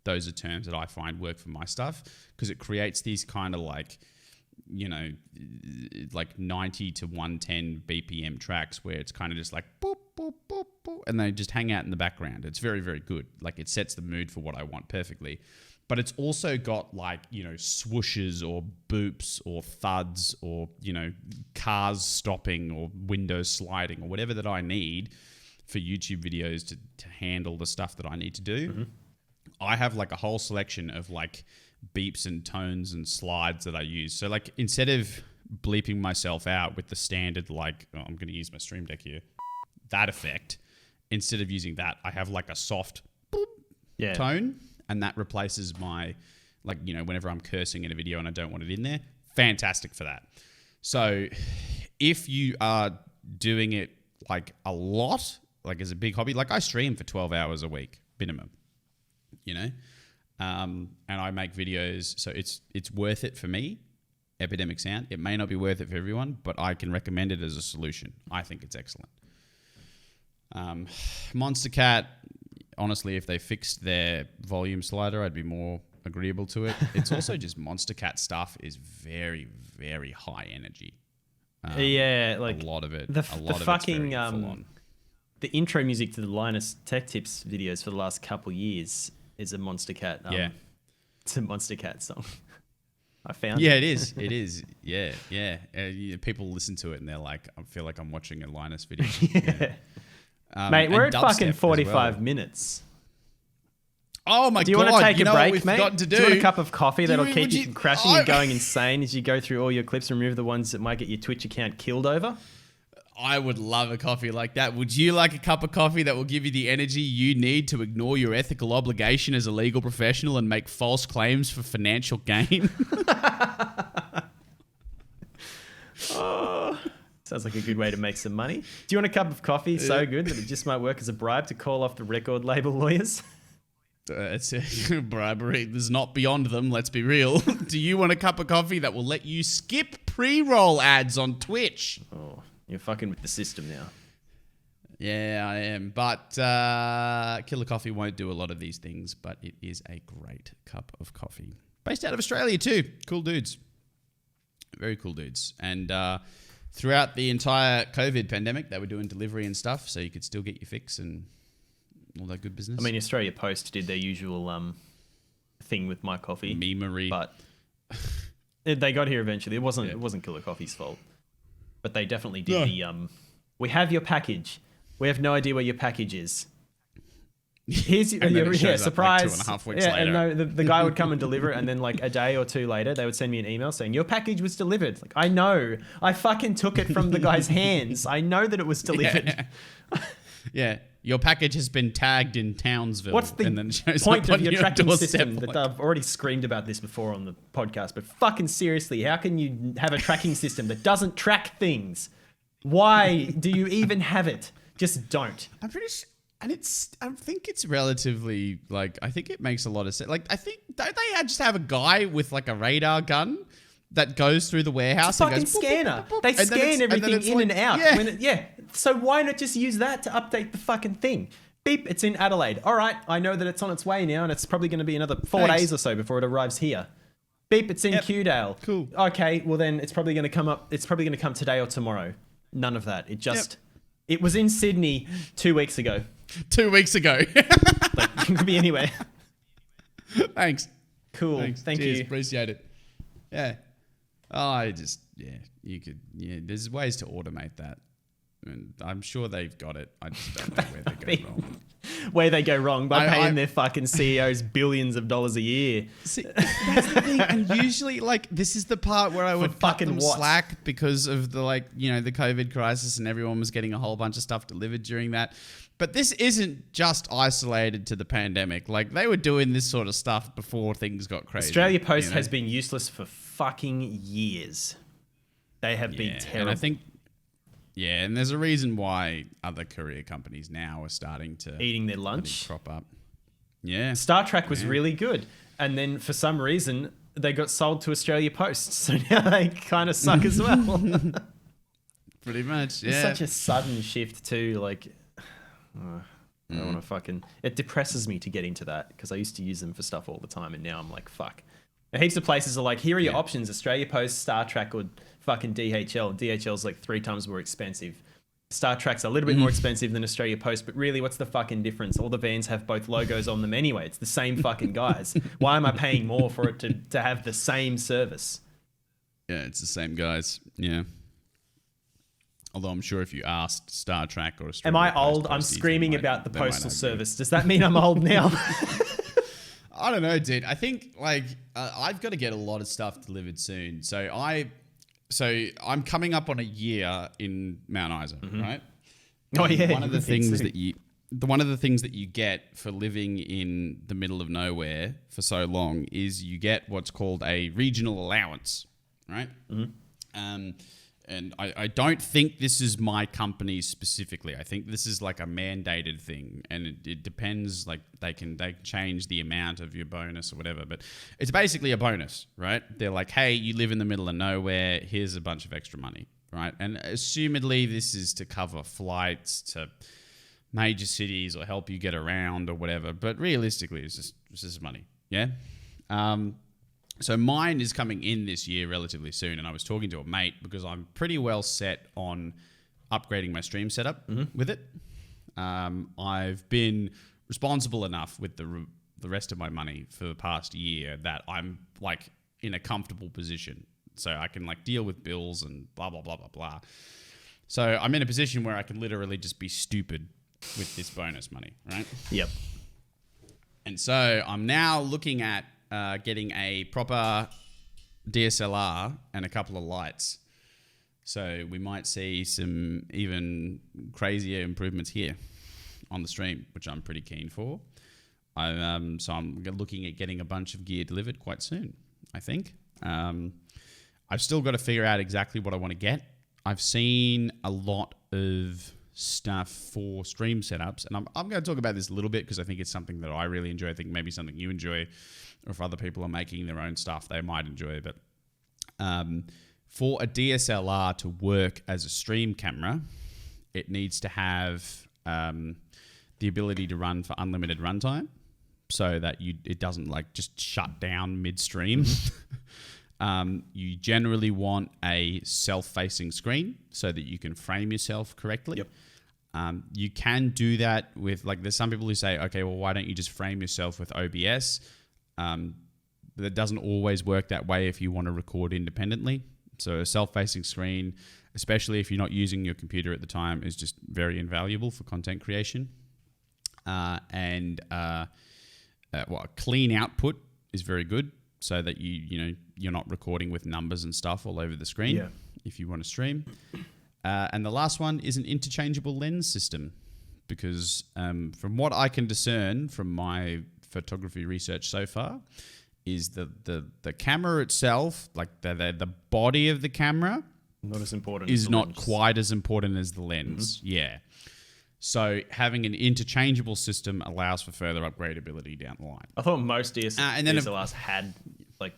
Those are terms that I find work for my stuff, because it creates these kind of like, like 90 to 110 BPM tracks where it's kind of just like boop, boop, boop, boop, and they just hang out in the background. It's very, very good. Like it sets the mood for what I want perfectly. But it's also got like, you know, swooshes or boops or thuds or, you know, cars stopping or windows sliding or whatever that I need for YouTube videos to handle the stuff that I need to do. Mm-hmm. I have like a whole selection of like beeps and tones and slides that I use. So like instead of bleeping myself out with the standard, like, oh, I'm going to use my Stream Deck here, that effect, instead of using that, I have like a soft boop tone. And that replaces my, like, you know, whenever I'm cursing in a video and I don't want it in there, fantastic for that. So if you are doing it like a lot, like as a big hobby, like I stream for 12 hours a week, minimum, you know, and I make videos. So it's worth it for me, Epidemic Sound. It may not be worth it for everyone, but I can recommend it as a solution. I think it's excellent. Monstercat, honestly, if they fixed their volume slider, I'd be more agreeable to it. It's also just Monstercat stuff is very, very high energy. Yeah, like a lot of it. The fucking the intro music to the Linus Tech Tips videos for the last couple years is a Monstercat. It's a Monstercat song. I found. Yeah, it is. It is. Yeah, yeah. People listen to it and they're like, I feel like I'm watching a Linus video. Yeah. Mate, we're at fucking 45 minutes. Oh my God. Do you want to take a break, mate? Do you want a cup of coffee that'll keep you from crashing and going insane as you go through all your clips and remove the ones that might get your Twitch account killed over? I would love a coffee like that. Would you like a cup of coffee that will give you the energy you need to ignore your ethical obligation as a legal professional and make false claims for financial gain? Oh. Sounds like a good way to make some money. Do you want a cup of coffee so good that it just might work as a bribe to call off the record label lawyers? It's a bribery. There's not beyond them, let's be real. Do you want a cup of coffee that will let you skip pre-roll ads on Twitch? Oh, you're fucking with the system now. Yeah, I am. But Killer Coffee won't do a lot of these things, but it is a great cup of coffee. Based out of Australia too. Cool dudes. Very cool dudes. And throughout the entire COVID pandemic, they were doing delivery and stuff, so you could still get your fix and all that good business. I mean, Australia Post did their usual thing with my coffee. Memery. But they got here eventually. It wasn't Killer Coffee's fault. But they definitely did we have your package. We have no idea where your package is. Here's your surprise. Like 2.5 weeks later. And no, the guy would come and deliver it, and then like a day or two later, they would send me an email saying your package was delivered. Like, I know, I fucking took it from the guy's hands. I know that it was delivered. Yeah, your package has been tagged in Townsville. What's the and then shows point up of your tracking system? Like, I've already screamed about this before on the podcast, but fucking seriously, how can you have a tracking system that doesn't track things? Why do you even have it? Just don't. I'm pretty sure. And I think it's relatively, like, I think it makes a lot of sense. Like, I think, don't they just have a guy with, like, a radar gun that goes through the warehouse and goes... It's a fucking scanner. They scan everything in and out. Yeah. So why not just use that to update the fucking thing? Beep, it's in Adelaide. All right, I know that it's on its way now, and it's probably going to be another 4 days or so before it arrives here. Beep, it's in Kewdale. Cool. Okay, well then it's probably going to come up. It's probably going to come today or tomorrow. None of that. It just... It was in Sydney 2 weeks ago. 2 weeks ago. Like, it could be anywhere. Thanks. Cool. Thanks. Thank Cheers. you. Appreciate it. Yeah. You could, there's ways to automate that. And I'm sure they've got it. I just don't know where they go wrong. Where they go wrong by paying their fucking CEOs billions of dollars a year. See, that's the thing. And usually, like, this is the part where I would cut them slack because of the, like, you know, the COVID crisis and everyone was getting a whole bunch of stuff delivered during that. But this isn't just isolated to the pandemic. Like, they were doing this sort of stuff before things got crazy. Australia Post has been useless for fucking years. They have been terrible. And I think... Yeah, and there's a reason why other courier companies now are starting to... Eating their lunch. Crop up. Yeah. Star Trek was really good. And then for some reason, they got sold to Australia Post. So now they kind of suck as well. Pretty much, yeah. It's such a sudden shift too. Like, I don't want to fucking... It depresses me to get into that because I used to use them for stuff all the time. And now I'm like, fuck. And heaps of places are like, here are your options. Australia Post, Star Trek, or... fucking DHL. DHL's like 3 times more expensive. Star Trek's a little bit more expensive than Australia Post, but really, what's the fucking difference? All the vans have both logos on them anyway. It's the same fucking guys. Why am I paying more for it to have the same service? Yeah, it's the same guys. Yeah. Although I'm sure if you asked Star Trek or Australia Am I Post old? I'm screaming about the postal service. Does that mean I'm old now? I don't know, dude. I think I've got to get a lot of stuff delivered soon. So I'm coming up on a year in Mount Isa, right? Oh yeah. One of the things that you get for living in the middle of nowhere for so long is you get what's called a regional allowance, right? And I don't think this is my company specifically. I think this is like a mandated thing, and it depends. Like they can change the amount of your bonus or whatever, but it's basically a bonus, right? They're like, hey, you live in the middle of nowhere. Here's a bunch of extra money, right? And assumedly this is to cover flights to major cities or help you get around or whatever. But realistically, it's just money, yeah. So mine is coming in this year relatively soon, and I was talking to a mate because I'm pretty well set on upgrading my stream setup with it. I've been responsible enough with the rest of my money for the past year that I'm like in a comfortable position, so I can like deal with bills and blah blah blah blah blah. So I'm in a position where I can literally just be stupid with this bonus money, right? Yep. And so I'm now looking at getting a proper DSLR and a couple of lights. So we might see some even crazier improvements here on the stream, which I'm pretty keen for. So I'm looking at getting a bunch of gear delivered quite soon, I think. I've still got to figure out exactly what I want to get. I've seen a lot of stuff for stream setups, and I'm going to talk about this a little bit because I think it's something that I really enjoy. I think maybe something you enjoy, or if other people are making their own stuff, they might enjoy. But for a DSLR to work as a stream camera, it needs to have the ability to run for unlimited runtime, so that it doesn't like just shut down midstream. You generally want a self-facing screen so that you can frame yourself correctly. Yep. You can do that with, like, there's some people who say, okay, well, why don't you just frame yourself with OBS? But it doesn't always work that way if you want to record independently. So a self-facing screen, especially if you're not using your computer at the time, is just very invaluable for content creation. A clean output is very good, so that you're not recording with numbers and stuff all over the screen if you want to stream. And the last one is an interchangeable lens system, because from what I can discern from my photography research so far, is the camera itself, like the body of the camera, not as important, is not quite as important as the lens. Yeah. So having an interchangeable system allows for further upgradability down the line. I thought most DSLRs had like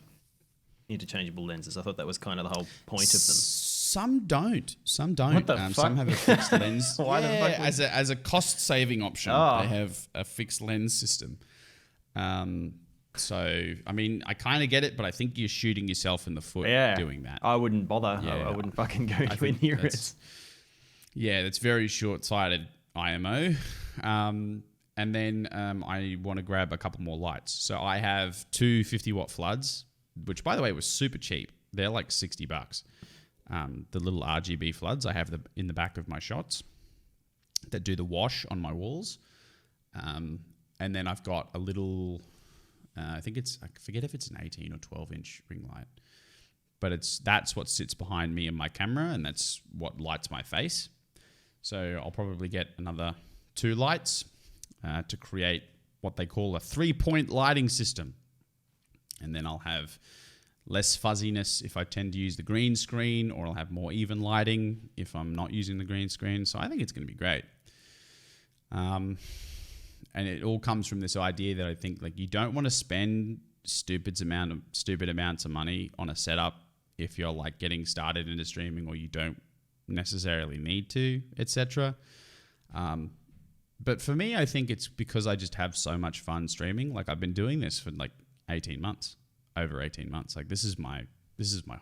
interchangeable lenses. I thought that was kind of the whole point of them. Some don't. What the fuck? Some have a fixed lens. Why the fuck as a cost saving option, they have a fixed lens system. So I mean, I kind of get it, but I think you're shooting yourself in the foot doing that. I wouldn't bother. Yeah, I wouldn't fucking go anywhere near it. Yeah, that's very short-sighted IMO. And then I want to grab a couple more lights. So I have two 50-watt floods, which, by the way, was super cheap. They're like $60. The little RGB floods, I have them in the back of my shots that do the wash on my walls. And then I've got a little, I forget if it's an 18 or 12-inch ring light. But that's what sits behind me and my camera, and that's what lights my face. So I'll probably get another 2 lights to create what they call a 3-point lighting system. And then I'll have less fuzziness if I tend to use the green screen, or I'll have more even lighting if I'm not using the green screen. So I think it's going to be great. And it all comes from this idea that I think, like, you don't want to spend stupid amounts of money on a setup if you're like getting started into streaming, or you don't necessarily need to, etc. But for me, I think it's because I just have so much fun streaming. Like, I've been doing this for like over 18 months. Like, this is my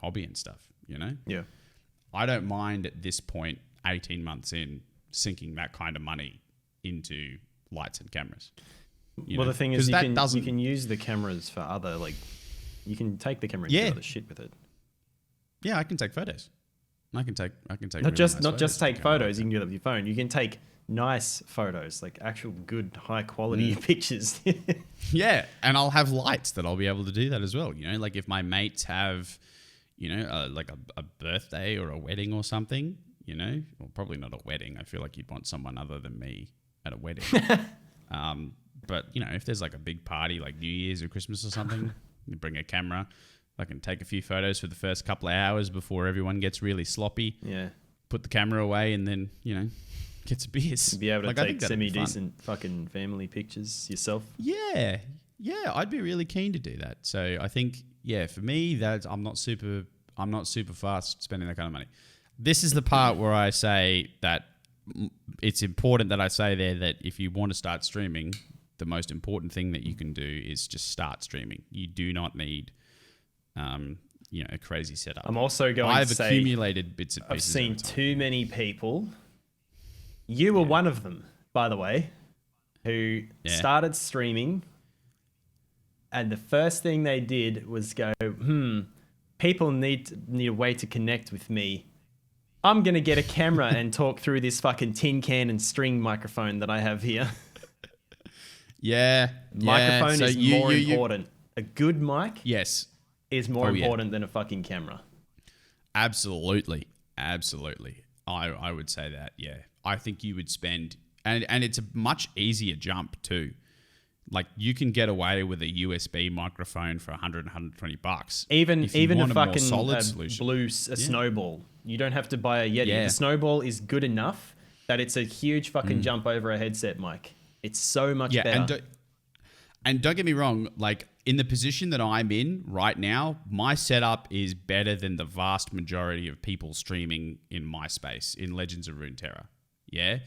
hobby and stuff, you know? Yeah. I don't mind at this point 18 months in sinking that kind of money into lights and cameras. Well, the thing is, you can use the cameras for other, like, you can take the camera and do other shit with it. Yeah, I can take photos. I can take not just take photos. You can do that with your phone. You can take nice photos, like actual good high quality pictures. Yeah, and I'll have lights that I'll be able to do that as well. You know, like if my mates have, you know, like a birthday or a wedding or something. You know, well, probably not a wedding. I feel like you'd want someone other than me at a wedding. But you know, if there's like a big party, like New Year's or Christmas or something, you bring a camera. I can take a few photos for the first couple of hours before everyone gets really sloppy. Yeah. Put the camera away and then, you know, get some beers. Be able to take semi-decent fucking family pictures yourself. Yeah. Yeah, I'd be really keen to do that. So I think, yeah, for me, I'm not super fast spending that kind of money. This is the part where I say that it's important that I say there that if you want to start streaming, the most important thing that you can do is just start streaming. You do not need, you know, a crazy setup. I'm also going to say... I've accumulated bits and I've pieces. seen too many people. You were one of them, by the way, who started streaming, and the first thing they did was go, people need a way to connect with me. I'm going to get a camera and talk through this fucking tin can and string microphone that I have here. Yeah. Microphone is more important. A good mic is more important than a fucking camera. Absolutely. I would say that, yeah. I think you would spend... And it's a much easier jump too. Like you can get away with a USB microphone for $100, $120. Even a fucking solution. Snowball. You don't have to buy a Yeti. Yeah. The Snowball is good enough that it's a huge fucking jump over a headset mic. It's so much better. And don't get me wrong, like in the position that I'm in right now, my setup is better than the vast majority of people streaming in my space in Legends of Runeterra. Yeah.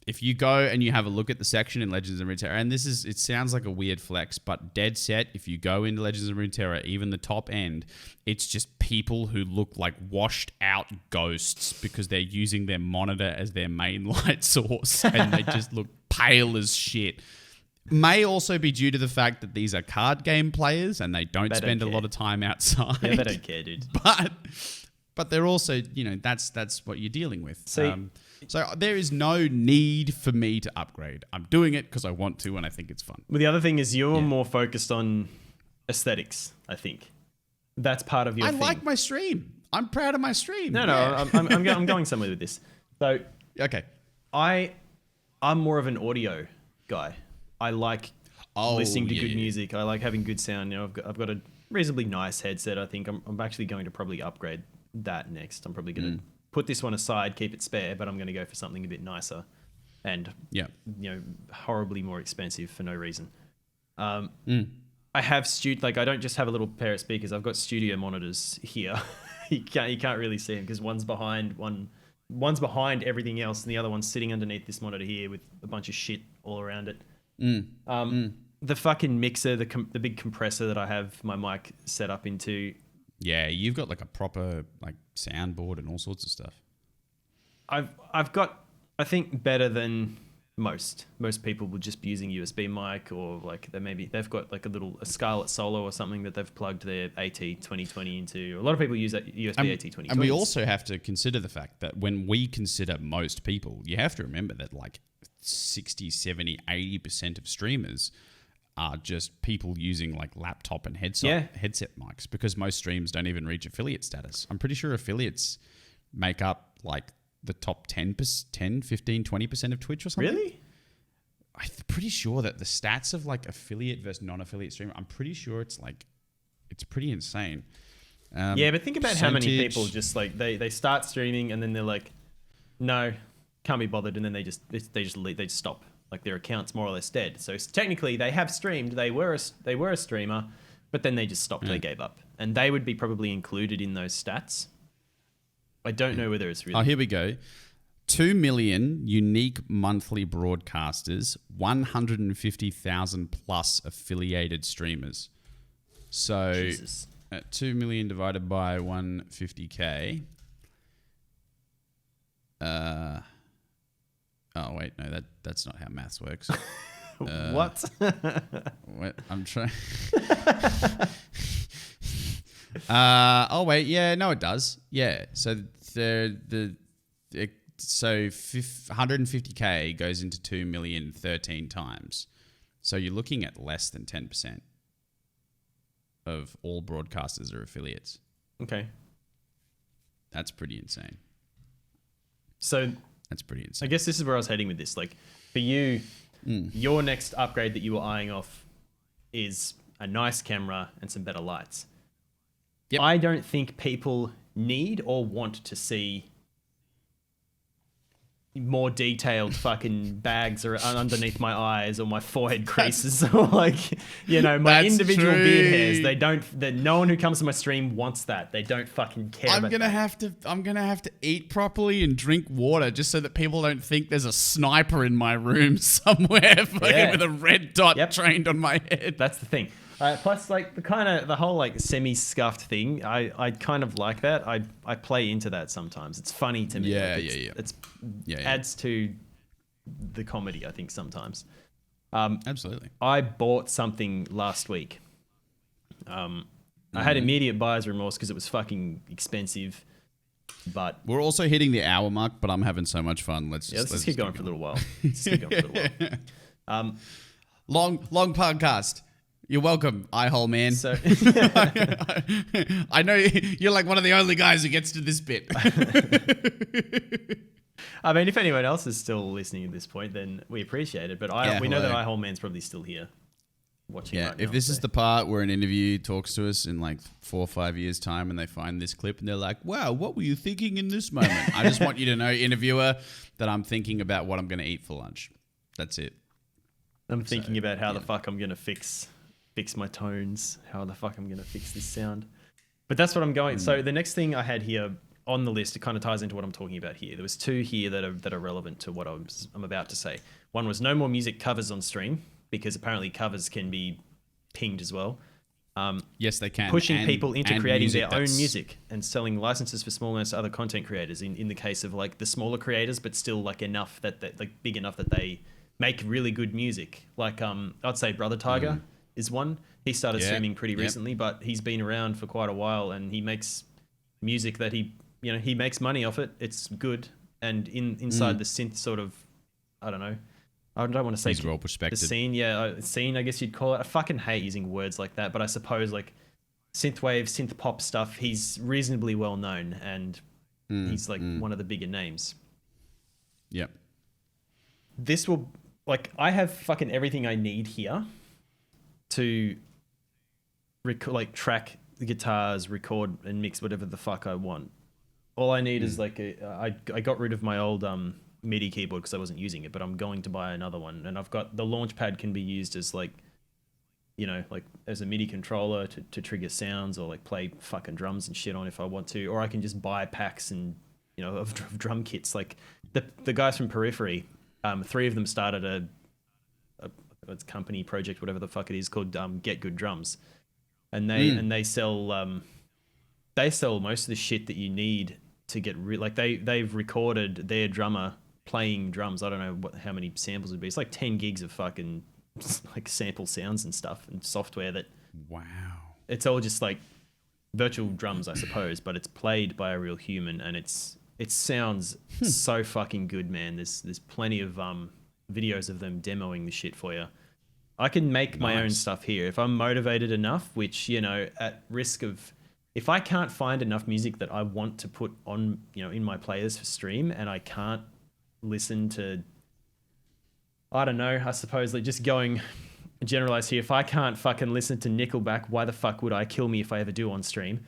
If you go and you have a look at the section in Legends of Runeterra, and it sounds like a weird flex, but dead set, if you go into Legends of Runeterra, even the top end, it's just people who look like washed out ghosts because they're using their monitor as their main light source and they just look pale as shit. May also be due to the fact that these are card game players and they don't spend a lot of time outside. Yeah, they don't care, dude. But they're also, you know, that's what you're dealing with. So there is no need for me to upgrade. I'm doing it because I want to and I think it's fun. Well, the other thing is you're more focused on aesthetics, I think. That's part of your thing. I like my stream. I'm proud of my stream. No, I'm going somewhere with this. So, okay. I'm more of an audio guy. I like listening to good music. I like having good sound. You know, I've got a reasonably nice headset. I think I'm actually going to probably upgrade that next. I'm probably going to put this one aside, keep it spare, but I'm going to go for something a bit nicer and you know, horribly more expensive for no reason. I have I don't just have a little pair of speakers. I've got studio monitors here. you can't really see them because one's behind everything else, and the other one's sitting underneath this monitor here with a bunch of shit all around it. The fucking mixer, the big compressor that I have my mic set up into. Yeah, you've got like a proper like soundboard and all sorts of stuff. I've got, I think, better than most people will just be using USB mic, or like they've got like a Scarlett Solo or something that they've plugged their AT2020 into. A lot of people use that USB AT2020. And we also have to consider the fact that when we consider most people, you have to remember that like 60, 70, 80% of streamers are just people using like laptop and headset mics, because most streams don't even reach affiliate status. I'm pretty sure affiliates make up like the top 10, 15, 20% of Twitch or something. Really? I'm pretty sure that the stats of like affiliate versus non-affiliate streamer, I'm pretty sure it's pretty insane. Yeah, but think about how many people just like they start streaming and then they're like, no, can't be bothered, and then they just stop. Like their account's more or less dead. So technically they have streamed, they were a streamer, but then they just stopped, they gave up. And they would be probably included in those stats. I don't know whether it's really... Oh, here we go. 2 million unique monthly broadcasters, 150,000 plus affiliated streamers. So Jesus. 2 million divided by 150K. Oh wait, no, that's not how maths works. What? What? I'm trying. Oh wait, yeah, no, it does. Yeah, so so 150K goes into 2 million 13 times. So you're looking at less than 10% of all broadcasters are affiliates. Okay. That's pretty insane. So that's pretty insane. I guess this is where I was heading with this. Like for you, your next upgrade that you were eyeing off is a nice camera and some better lights. Yep. I don't think people need or want to see more detailed fucking bags or underneath my eyes or my forehead creases or like, you know, my individual beard hairs. No one who comes to my stream wants that. They don't fucking care I'm about gonna have to eat properly and drink water just so that people don't think there's a sniper in my room somewhere fucking with a red dot trained on my head. That's the thing. Plus, like the whole like semi-scuffed thing, I kind of like that. I play into that sometimes. It's funny to me. It adds to the comedy, I think, sometimes. Absolutely. I bought something last week. I had immediate buyer's remorse because it was fucking expensive. But we're also hitting the hour mark, but I'm having so much fun. Let's just keep going for a little while. Long podcast. You're welcome, eye-hole man. So, I know you're like one of the only guys who gets to this bit. I mean, if anyone else is still listening at this point, then we appreciate it. But we know that eye-hole man's probably still here watching. Yeah, if this is the part where an interview talks to us in like 4 or 5 years' time and they find this clip and they're like, wow, what were you thinking in this moment? I just want you to know, interviewer, that I'm thinking about what I'm going to eat for lunch. That's it. I'm thinking about how the fuck I'm going to fix my tones, how the fuck I'm going to fix this sound. But that's what I'm going. So the next thing I had here on the list, it kind of ties into what I'm talking about here. There was 2 here that are relevant to what I'm about to say. One was no more music covers on stream, because apparently covers can be pinged as well. Yes, they can. Pushing people into creating their own music and selling licenses for small amounts to other content creators. In the case of like the smaller creators, but still like enough that like big enough that they make really good music. Like I'd say Brother Tiger is one. He started streaming pretty recently, but he's been around for quite a while, and he makes music that he makes money off it. It's good, and inside the synth sort of, I don't know. I don't want to say he's well respected. The scene, I guess you'd call it. I fucking hate using words like that, but I suppose like synthwave, synth pop stuff, he's reasonably well known, and he's like one of the bigger names. Yep. This will, like, I have fucking everything I need here to track the guitars, record and mix whatever the fuck I want. All I need is like I got rid of my old MIDI keyboard because I wasn't using it, but I'm going to buy another one, and I've got the launch pad can be used as like, you know, like as a MIDI controller to trigger sounds or like play fucking drums and shit on if I want to, or I can just buy packs and, you know, of drum kits. Like the guys from Periphery, 3 of them started a company project, whatever the fuck it is, called Get Good Drums, and they sell most of the shit that you need to get like they've recorded their drummer playing drums. I don't know how many samples it'd be. It's like 10 gigs of fucking like sample sounds and stuff and software that. Wow. It's all just like virtual drums, I suppose, but it's played by a real human, and it sounds so fucking good, man. There's plenty of videos of them demoing the shit for you. I can make my own stuff here if I'm motivated enough, which, you know, at risk of, if I can't find enough music that I want to put on, you know, in my players for stream, and I can't listen to, I don't know, I suppose like just going generalized here, if I can't fucking listen to Nickelback, why the fuck would I? Kill me if I ever do on stream.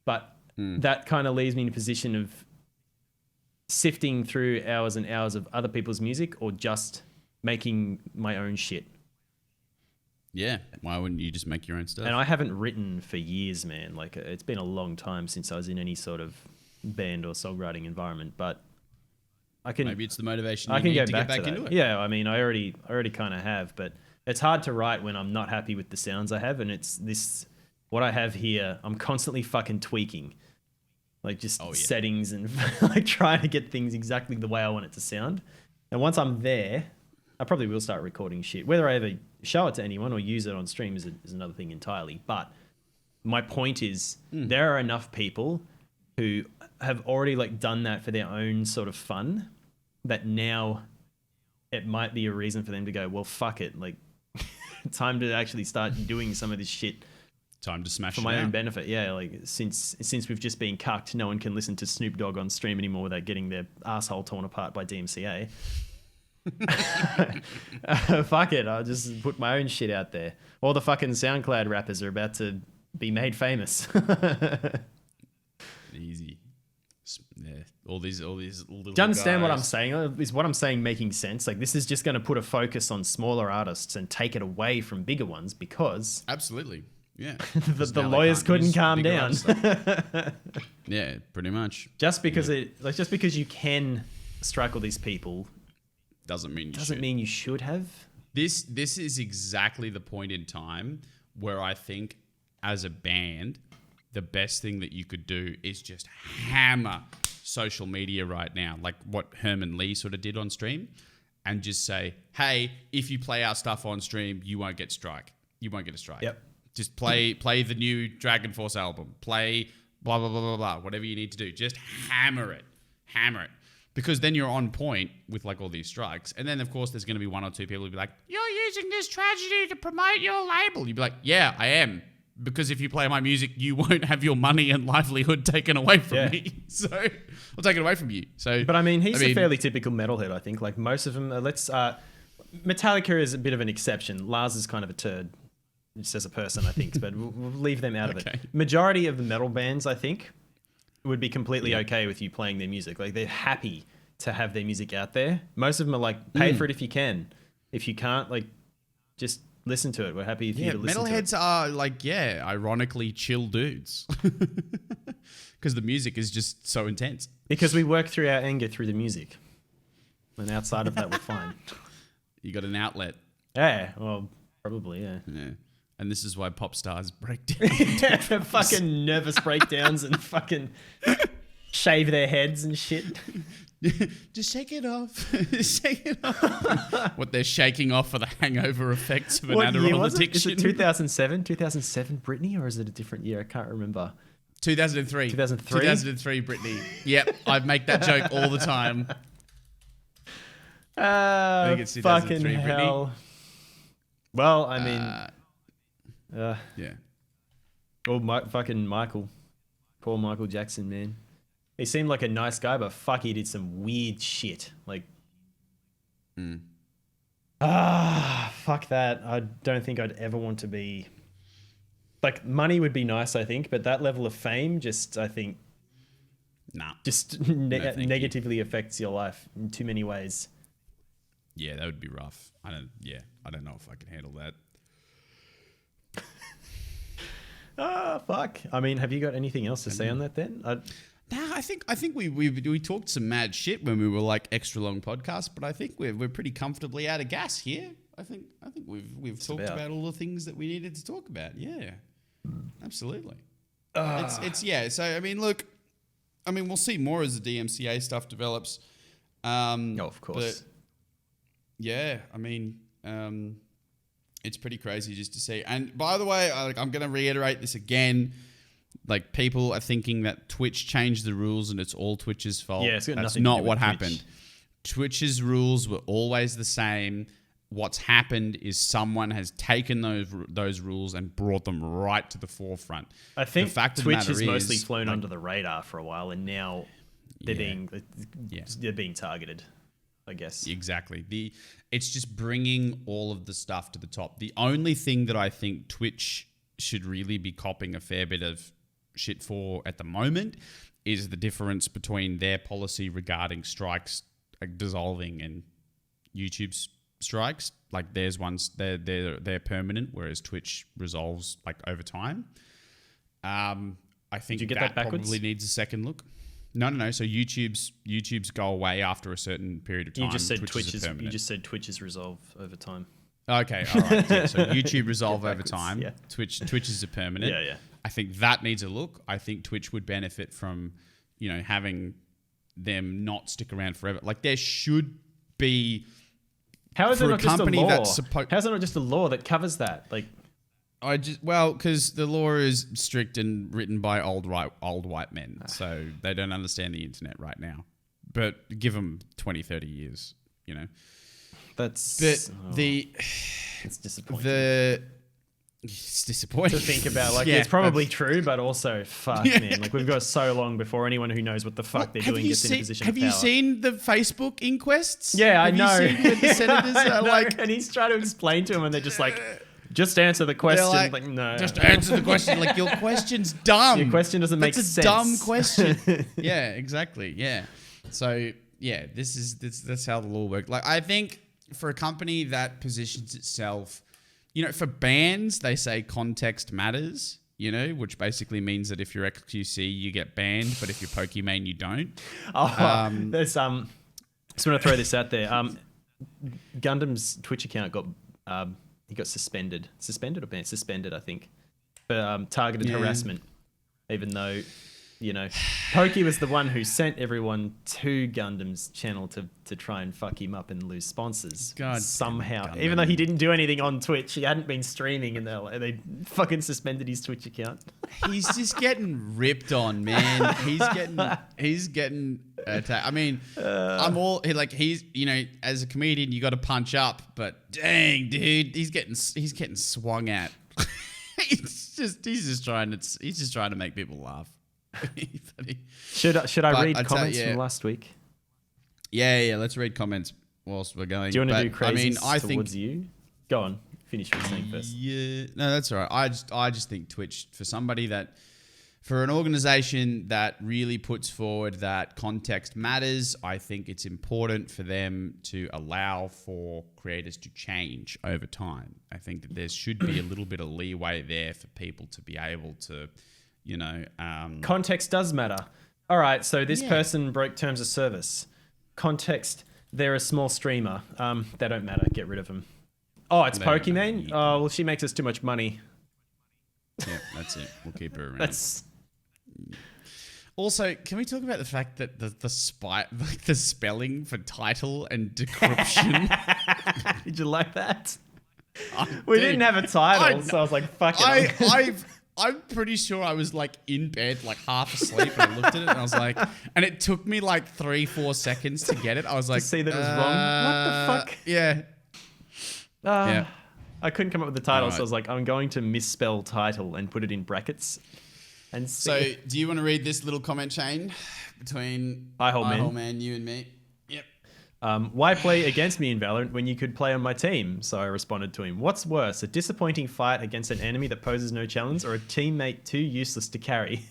But that kind of leaves me in a position of sifting through hours and hours of other people's music, or just making my own shit. Yeah, why wouldn't you just make your own stuff? And I haven't written for years, man. Like, it's been a long time since I was in any sort of band or songwriting environment, but I can... Maybe it's the motivation I can get get back into it. Yeah, I mean, I already kind of have, but it's hard to write when I'm not happy with the sounds I have, and it's this... What I have here, I'm constantly fucking tweaking. like just settings and like trying to get things exactly the way I want it to sound. And once I'm there, I probably will start recording shit. Whether I ever show it to anyone or use it on stream is another thing entirely. But my point is there are enough people who have already like done that for their own sort of fun that now it might be a reason for them to go, well, fuck it. Like, time to actually start doing some of this shit. Time to smash for my own benefit. Yeah, like since we've just been cucked, no one can listen to Snoop Dogg on stream anymore without getting their asshole torn apart by DMCA. Fuck it, I'll just put my own shit out there. All the fucking SoundCloud rappers are about to be made famous. Easy. Yeah, all these little. Do you understand what I'm saying? Is what I'm saying making sense? Like, this is just going to put a focus on smaller artists and take it away from bigger ones because absolutely, yeah, the lawyers couldn't calm down. Yeah, pretty much. Just because just because you can strike all these people doesn't mean you should have. This is exactly the point in time where I think, as a band, the best thing that you could do is just hammer social media right now, like what Herman Lee sort of did on stream, and just say, hey, if you play our stuff on stream, you won't get a strike. Yep. Just play the new Dragon Force album. Play blah, blah, blah, blah, blah, whatever you need to do. Just hammer it. Because then you're on point with like all these strikes. And then, of course, there's going to be one or two people who'll be like, you're using this tragedy to promote your label. You'd be like, yeah, I am. Because if you play my music, you won't have your money and livelihood taken away from me. So I'll take it away from you. So, but I mean, he's a fairly typical metalhead, I think. Like most of them, Metallica is a bit of an exception. Lars is kind of a turd, just as a person, I think. But we'll leave them out of it. Majority of the metal bands, I think, would be completely okay with you playing their music. Like, they're happy to have their music out there. Most of them are like, pay for it if you can. If you can't, like, just listen to it. We're happy for you to listen to it. Metalheads are like, ironically chill dudes. Because the music is just so intense. Because we work through our anger through the music. And outside of that, we're fine. You got an outlet. Yeah, well, probably, yeah. And this is why pop stars break down. Fucking nervous breakdowns and fucking shave their heads and shit. Just shake it off. Shake it off. What they're shaking off are the hangover effects of an Adderall addiction. Is it 2007? 2007 Britney, or is it a different year? I can't remember. 2003. 2003? 2003 Britney. Yep, I make that joke all the time. I think it's 2003 fucking Britney. hell. Well, I mean... yeah. Or fucking Michael. Poor Michael Jackson, man. He seemed like a nice guy, but fuck, he did some weird shit. Like, fuck that. I don't think I'd ever want to be... Like, money would be nice, I think, but that level of fame just, I think... Nah. Just negatively affects your life in too many ways. Yeah, that would be rough. I don't know if I can handle that. Fuck. I mean, have you got anything else to say on that then? No, I think we talked some mad shit when we were like extra long podcasts, but I think we're pretty comfortably out of gas here. I think we've talked about all the things that we needed to talk about. Yeah, absolutely. It's yeah. So I mean, look, we'll see more as the DMCA stuff develops. Of course. But yeah, it's pretty crazy just to see. And by the way, I'm going to reiterate this again. Like, people are thinking that Twitch changed the rules and it's all Twitch's fault. Yeah, it's got That's nothing not to do with what Twitch. happened. Twitch's rules were always the same. What's happened is someone has taken those rules and brought them right to the forefront. I think the fact of Twitch the matter has mostly is, flown under the radar for a while, and now they're being targeted, I guess. Exactly. It's just bringing all of the stuff to the top. The only thing that I think Twitch should really be copping a fair bit of shit for at the moment is the difference between their policy regarding strikes dissolving and YouTube's strikes. Like, there's ones they're permanent, whereas Twitch resolves like over time. I think Did you get that backwards? Probably needs a second look. No. So YouTube's go away after a certain period of time. You just said Twitch is resolve over time. Okay, all right. Yeah, so YouTube resolve over time. Yeah. Twitch is a permanent. Yeah. I think that needs a look. I think Twitch would benefit from, having them not stick around forever. Like there should be. How is it not just a law? How is it not just a law that covers that? Like, because the law is strict and written by old white men, so they don't understand the internet right now. But give them 20, 30 years, That's it's disappointing. It's disappointing to think about. Like, it's probably true, but also, fuck, man. Like, we've got so long before anyone who knows what the fuck they're doing gets in a position of power. Have you seen the Facebook inquests? Yeah, I know. Have you seen what the senators are like? And he's trying to explain to them, and they're just like, just answer the question. Like, no. Just answer the question. Like, your question's dumb. Your question doesn't make sense. That's a dumb question. Yeah, exactly. Yeah. So, yeah, that's how the law works. Like, I think for a company that positions itself, for bands, they say context matters, which basically means that if you're XQC, you get banned, but if you're Pokimane, you don't. There's just want to throw this out there. Gundam's Twitch account got he got suspended or banned? Suspended, I think, for targeted harassment, even though. Pokey was the one who sent everyone to Gundam's channel to try and fuck him up and lose sponsors. God, somehow. Even though he didn't do anything on Twitch, he hadn't been streaming, and they fucking suspended his Twitch account. He's just getting ripped on, man. He's getting attacked. I mean, he's as a comedian, you got to punch up, but dang, dude, he's getting swung at. he's just trying to make people laugh. Should I read comments from last week? Yeah. Let's read comments whilst we're going. Do you want to do crazy towards think, you? Go on. Finish what you're saying first. Yeah. No, that's all right. I just think Twitch, for an organization that really puts forward that context matters, I think it's important for them to allow for creators to change over time. I think that there should be a little bit of leeway there for people to be able to context does matter. All right, so this person broke terms of service. Context, they're a small streamer. They don't matter. Get rid of them. Oh, it's Pokimane? Oh, well, she makes us too much money. Yeah, that's it. We'll keep her around. Also, can we talk about the fact that the spelling for title and decryption? Did you like that? We didn't have a title, so I was like, fuck it. I'm pretty sure I was like in bed, like half asleep, and I looked at it and I was like, and it took me like 3-4 seconds to get it. I was like, to see that it was wrong. What the fuck? Yeah. Yeah. I couldn't come up with the title, so I was like, I'm going to misspell title and put it in brackets. And so, do you want to read this little comment chain between Man, you and me? Yep. Why play against me in Valorant when you could play on my team? So I responded to him, what's worse, a disappointing fight against an enemy that poses no challenge or a teammate too useless to carry?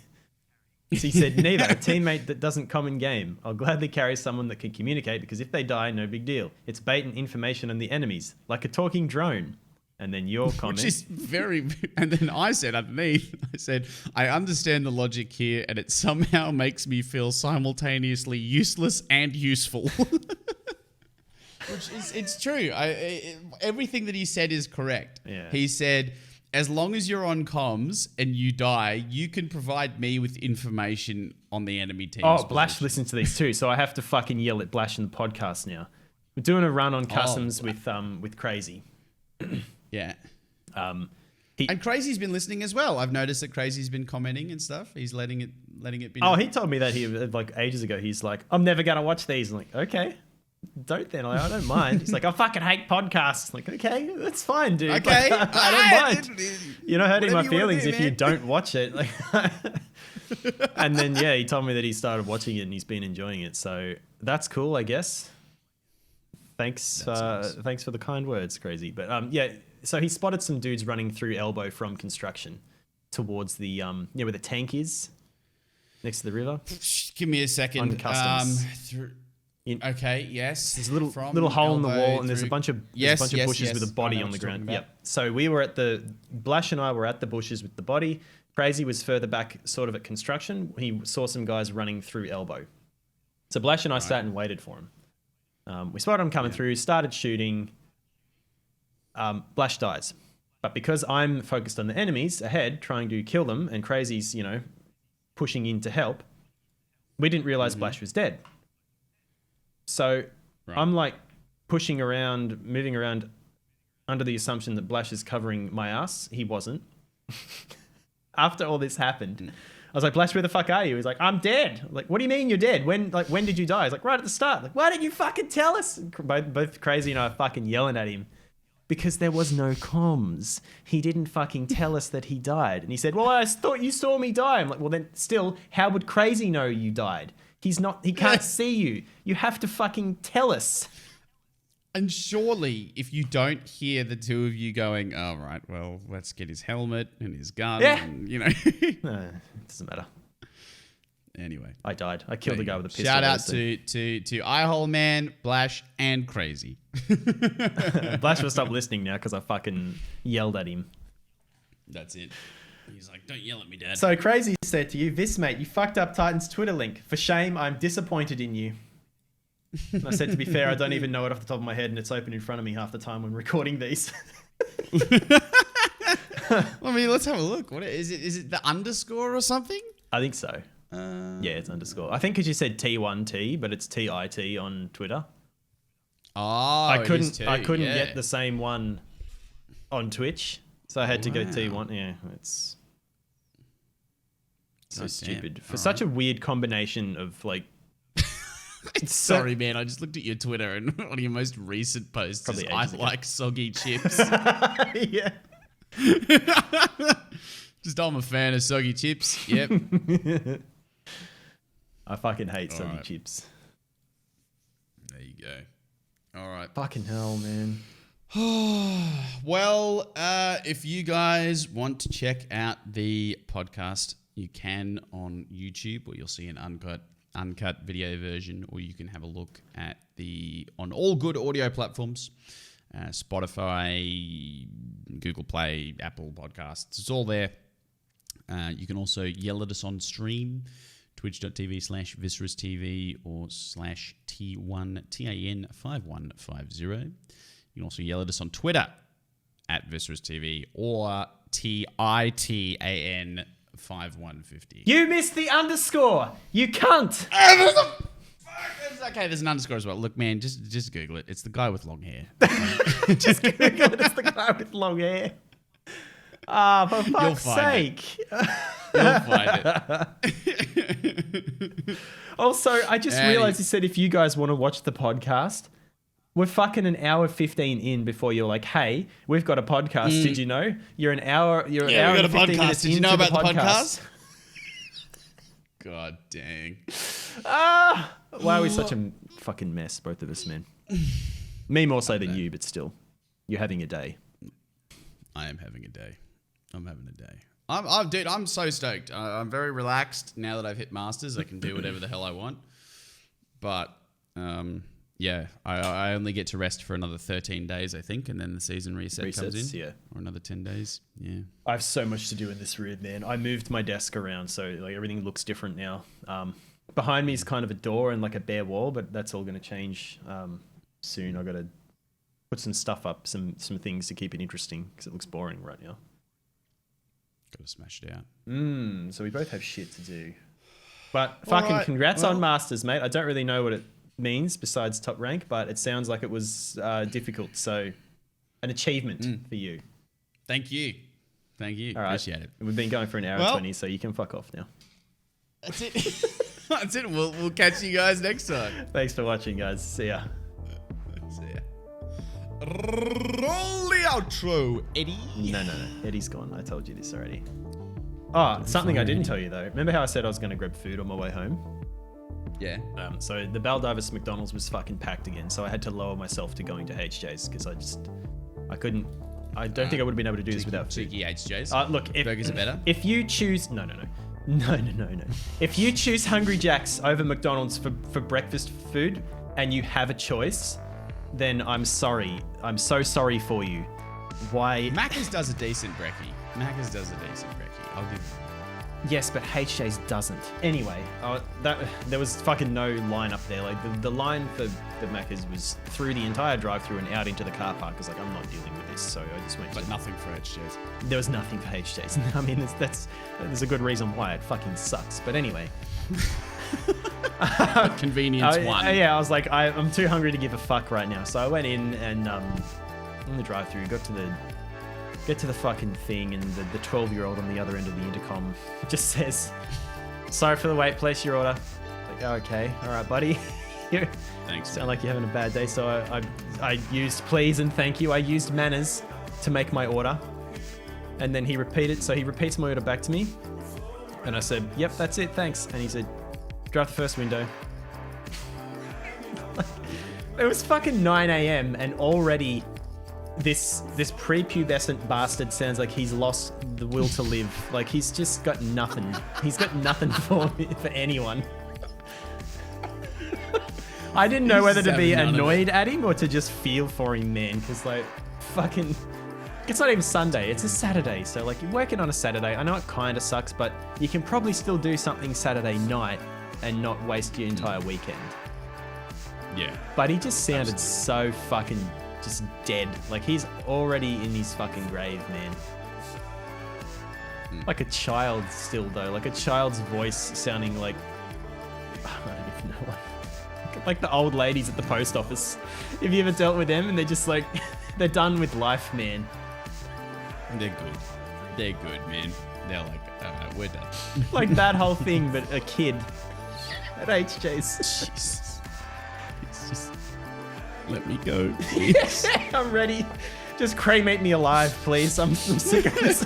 So he said, neither. A teammate that doesn't come in game. I'll gladly carry someone that can communicate because if they die, no big deal. It's bait and information on the enemies, like a talking drone. And then your comment. Which is and then I said underneath, I understand the logic here and it somehow makes me feel simultaneously useless and useful. Which is, it's true. Everything that he said is correct. Yeah. He said, as long as you're on comms and you die, you can provide me with information on the enemy team. Oh, Blash listens to these too, so I have to fucking yell at Blash in the podcast now. We're doing a run on customs with Crazy. Yeah. And Crazy's been listening as well. I've noticed that Crazy's been commenting and stuff. He's letting it be known. Oh, he told me that like ages ago. He's like, I'm never gonna watch these. I'm like, okay, don't then. I don't mind. He's like, I fucking hate podcasts. I'm like, okay, that's fine, dude. Okay, like, I don't mind. You're not hurting my feelings if you don't watch it. Like, and then he told me that he started watching it and he's been enjoying it. So that's cool, I guess. Thanks, nice. Thanks for the kind words, Crazy. But so he spotted some dudes running through elbow from construction towards the where the tank is next to the river. Give me a second. On customs. Okay, yes. There's a little hole in the wall, and there's a bunch of bushes with a body on the ground. Yep. So we were Blash and I were at the bushes with the body. Crazy was further back, sort of at construction. He saw some guys running through elbow. So Blash and I sat and waited for him. We spotted him coming through, started shooting. Blash dies. But because I'm focused on the enemies ahead, trying to kill them, and Crazy's, pushing in to help, we didn't realize Blash was dead. So I'm like pushing around, moving around under the assumption that Blash is covering my ass. He wasn't. After all this happened, I was like, Blash, where the fuck are you? He's like, I'm dead. I'm like, what do you mean you're dead? When did you die? He's like, right at the start. Like, why didn't you fucking tell us? And both Crazy and I are fucking yelling at him because there was no comms. He didn't fucking tell us that he died. And he said, well, I thought you saw me die. I'm like, well, then still, how would Crazy know you died? He can't see you. You have to fucking tell us. And surely, if you don't hear the two of you going, all right, well, let's get his helmet and his gun. Yeah. And, No, it doesn't matter. Anyway. I died. I killed the guy with a pistol. Shout out to Eyehole Man, Blash, and Crazy. Blash will stop listening now because I fucking yelled at him. That's it. He's like, don't yell at me, Dad. So Crazy said to you, "This mate, you fucked up Titan's Twitter link. For shame, I'm disappointed in you." And I said, to be fair, I don't even know it off the top of my head, and it's open in front of me half the time when recording these. I mean, let's have a look. What is it? Is it the underscore or something? I think so. Yeah, it's underscore. I think because you said T1T, but it's TIT on Twitter. Oh, I couldn't get the same one on Twitch, so I had to go T1. Yeah, it's so stupid for such a weird combination of like. Sorry, man. I just looked at your Twitter and one of your most recent posts is I like soggy chips. Yeah. Just I'm a fan of soggy chips. Yep. I fucking hate soggy chips. There you go. All right. Fucking hell, man. Well, if you guys want to check out the podcast, you can on YouTube, where you'll see an uncut video version, or you can have a look at on all good audio platforms, Spotify, Google Play, Apple Podcasts. It's all there. You can also yell at us on stream, twitch.tv/ViscerusTV or /T1TAN5150. You can also yell at us on Twitter @ViscerusTV or TITAN5150. You missed the underscore. You cunt. Okay, there's an underscore as well. Look, man, just Google it. It's the guy with long hair. Just Google it. It's the guy with long hair. Ah, for fuck's sake. You'll find it. Also, I just realized you said if you guys want to watch the podcast, we're fucking an hour 15 in before you're like, hey, we've got a podcast. Did you know? You're an hour and 15 minutes Did you know into about the podcast? God dang. Why are we such a fucking mess, both of us, man? Me more so than you, but still. You're having a day. I am having a day. I'm having a day. Dude, I'm so stoked. I'm very relaxed now that I've hit Masters. I can do whatever the hell I want. But, yeah, I only get to rest for another 13 days, I think, and then the season reset comes in. Yeah. Or another 10 days. Yeah. I have so much to do in this room, man. I moved my desk around, so like everything looks different now. Behind me is kind of a door and like a bare wall, but that's all going to change soon. I got to put some stuff up, some things to keep it interesting because it looks boring right now. Got to smash it out. So we both have shit to do. But fucking congrats on Masters, mate. I don't really know what it means besides top rank, but it sounds like it was difficult. So an achievement for you. Thank you. Thank you. All right. Appreciate it. We've been going for an hour and 20, so you can fuck off now. That's it. That's it. We'll catch you guys next time. Thanks for watching, guys. See ya. See ya. Roll the outro, Eddie. No. Eddie's gone. I told you this already. Oh, something I didn't tell you though. Remember how I said I was going to grab food on my way home? Yeah. So the Baldivis McDonald's was fucking packed again, so I had to lower myself to going to HJ's because I couldn't. I don't think I would have been able to do this without food. Cheeky HJ's. Look, burgers are better. If you choose no. If you choose Hungry Jack's over McDonald's for breakfast food and you have a choice, then I'm sorry. I'm so sorry for you. Why? Macca's does a decent brekkie. I'll give Yes, but HJ's doesn't. Anyway, there was fucking no line up there. Like the line for the Macca's was through the entire drive-through and out into the car park. I was like, I'm not dealing with this, so I just went. But nothing for HJ's. There was nothing for HJ's. I mean, there's a good reason why it fucking sucks. But anyway. Convenience one. Yeah, I was like, I'm too hungry to give a fuck right now. So I went in and in the drive-through, get to the fucking thing, and the 12-year-old on the other end of the intercom just says, "Sorry for the wait, place your order." Like, oh, okay, all right, buddy. You Thanks. sound like you're having a bad day. So I used please and thank you. I used manners to make my order, and then he repeats my order back to me, and I said, "Yep, that's it, thanks." And he said, "Drive the first window." It was fucking 9 a.m. and already this prepubescent bastard sounds like he's lost the will to live. Like he's just got nothing. He's got nothing for anyone. I didn't know whether to be annoyed at him or to just feel for him, man. Because like, fucking, it's not even Sunday. It's a Saturday. So like, you're working on a Saturday. I know it kind of sucks, but you can probably still do something Saturday night and not waste your entire weekend. Yeah. But he just sounded so fucking just dead. Like he's already in his fucking grave, man. Like a child still though. Like a child's voice sounding like, I don't even know. Like the old ladies at the post office. Have you ever dealt with them? And they're just like, they're done with life, man. They're good. They're good, man. They're like, we're done. Like that whole thing, but a kid at HJ's. Jesus. It's just, let me go, please. I'm ready. Just cremate me alive, please. I'm sick of this.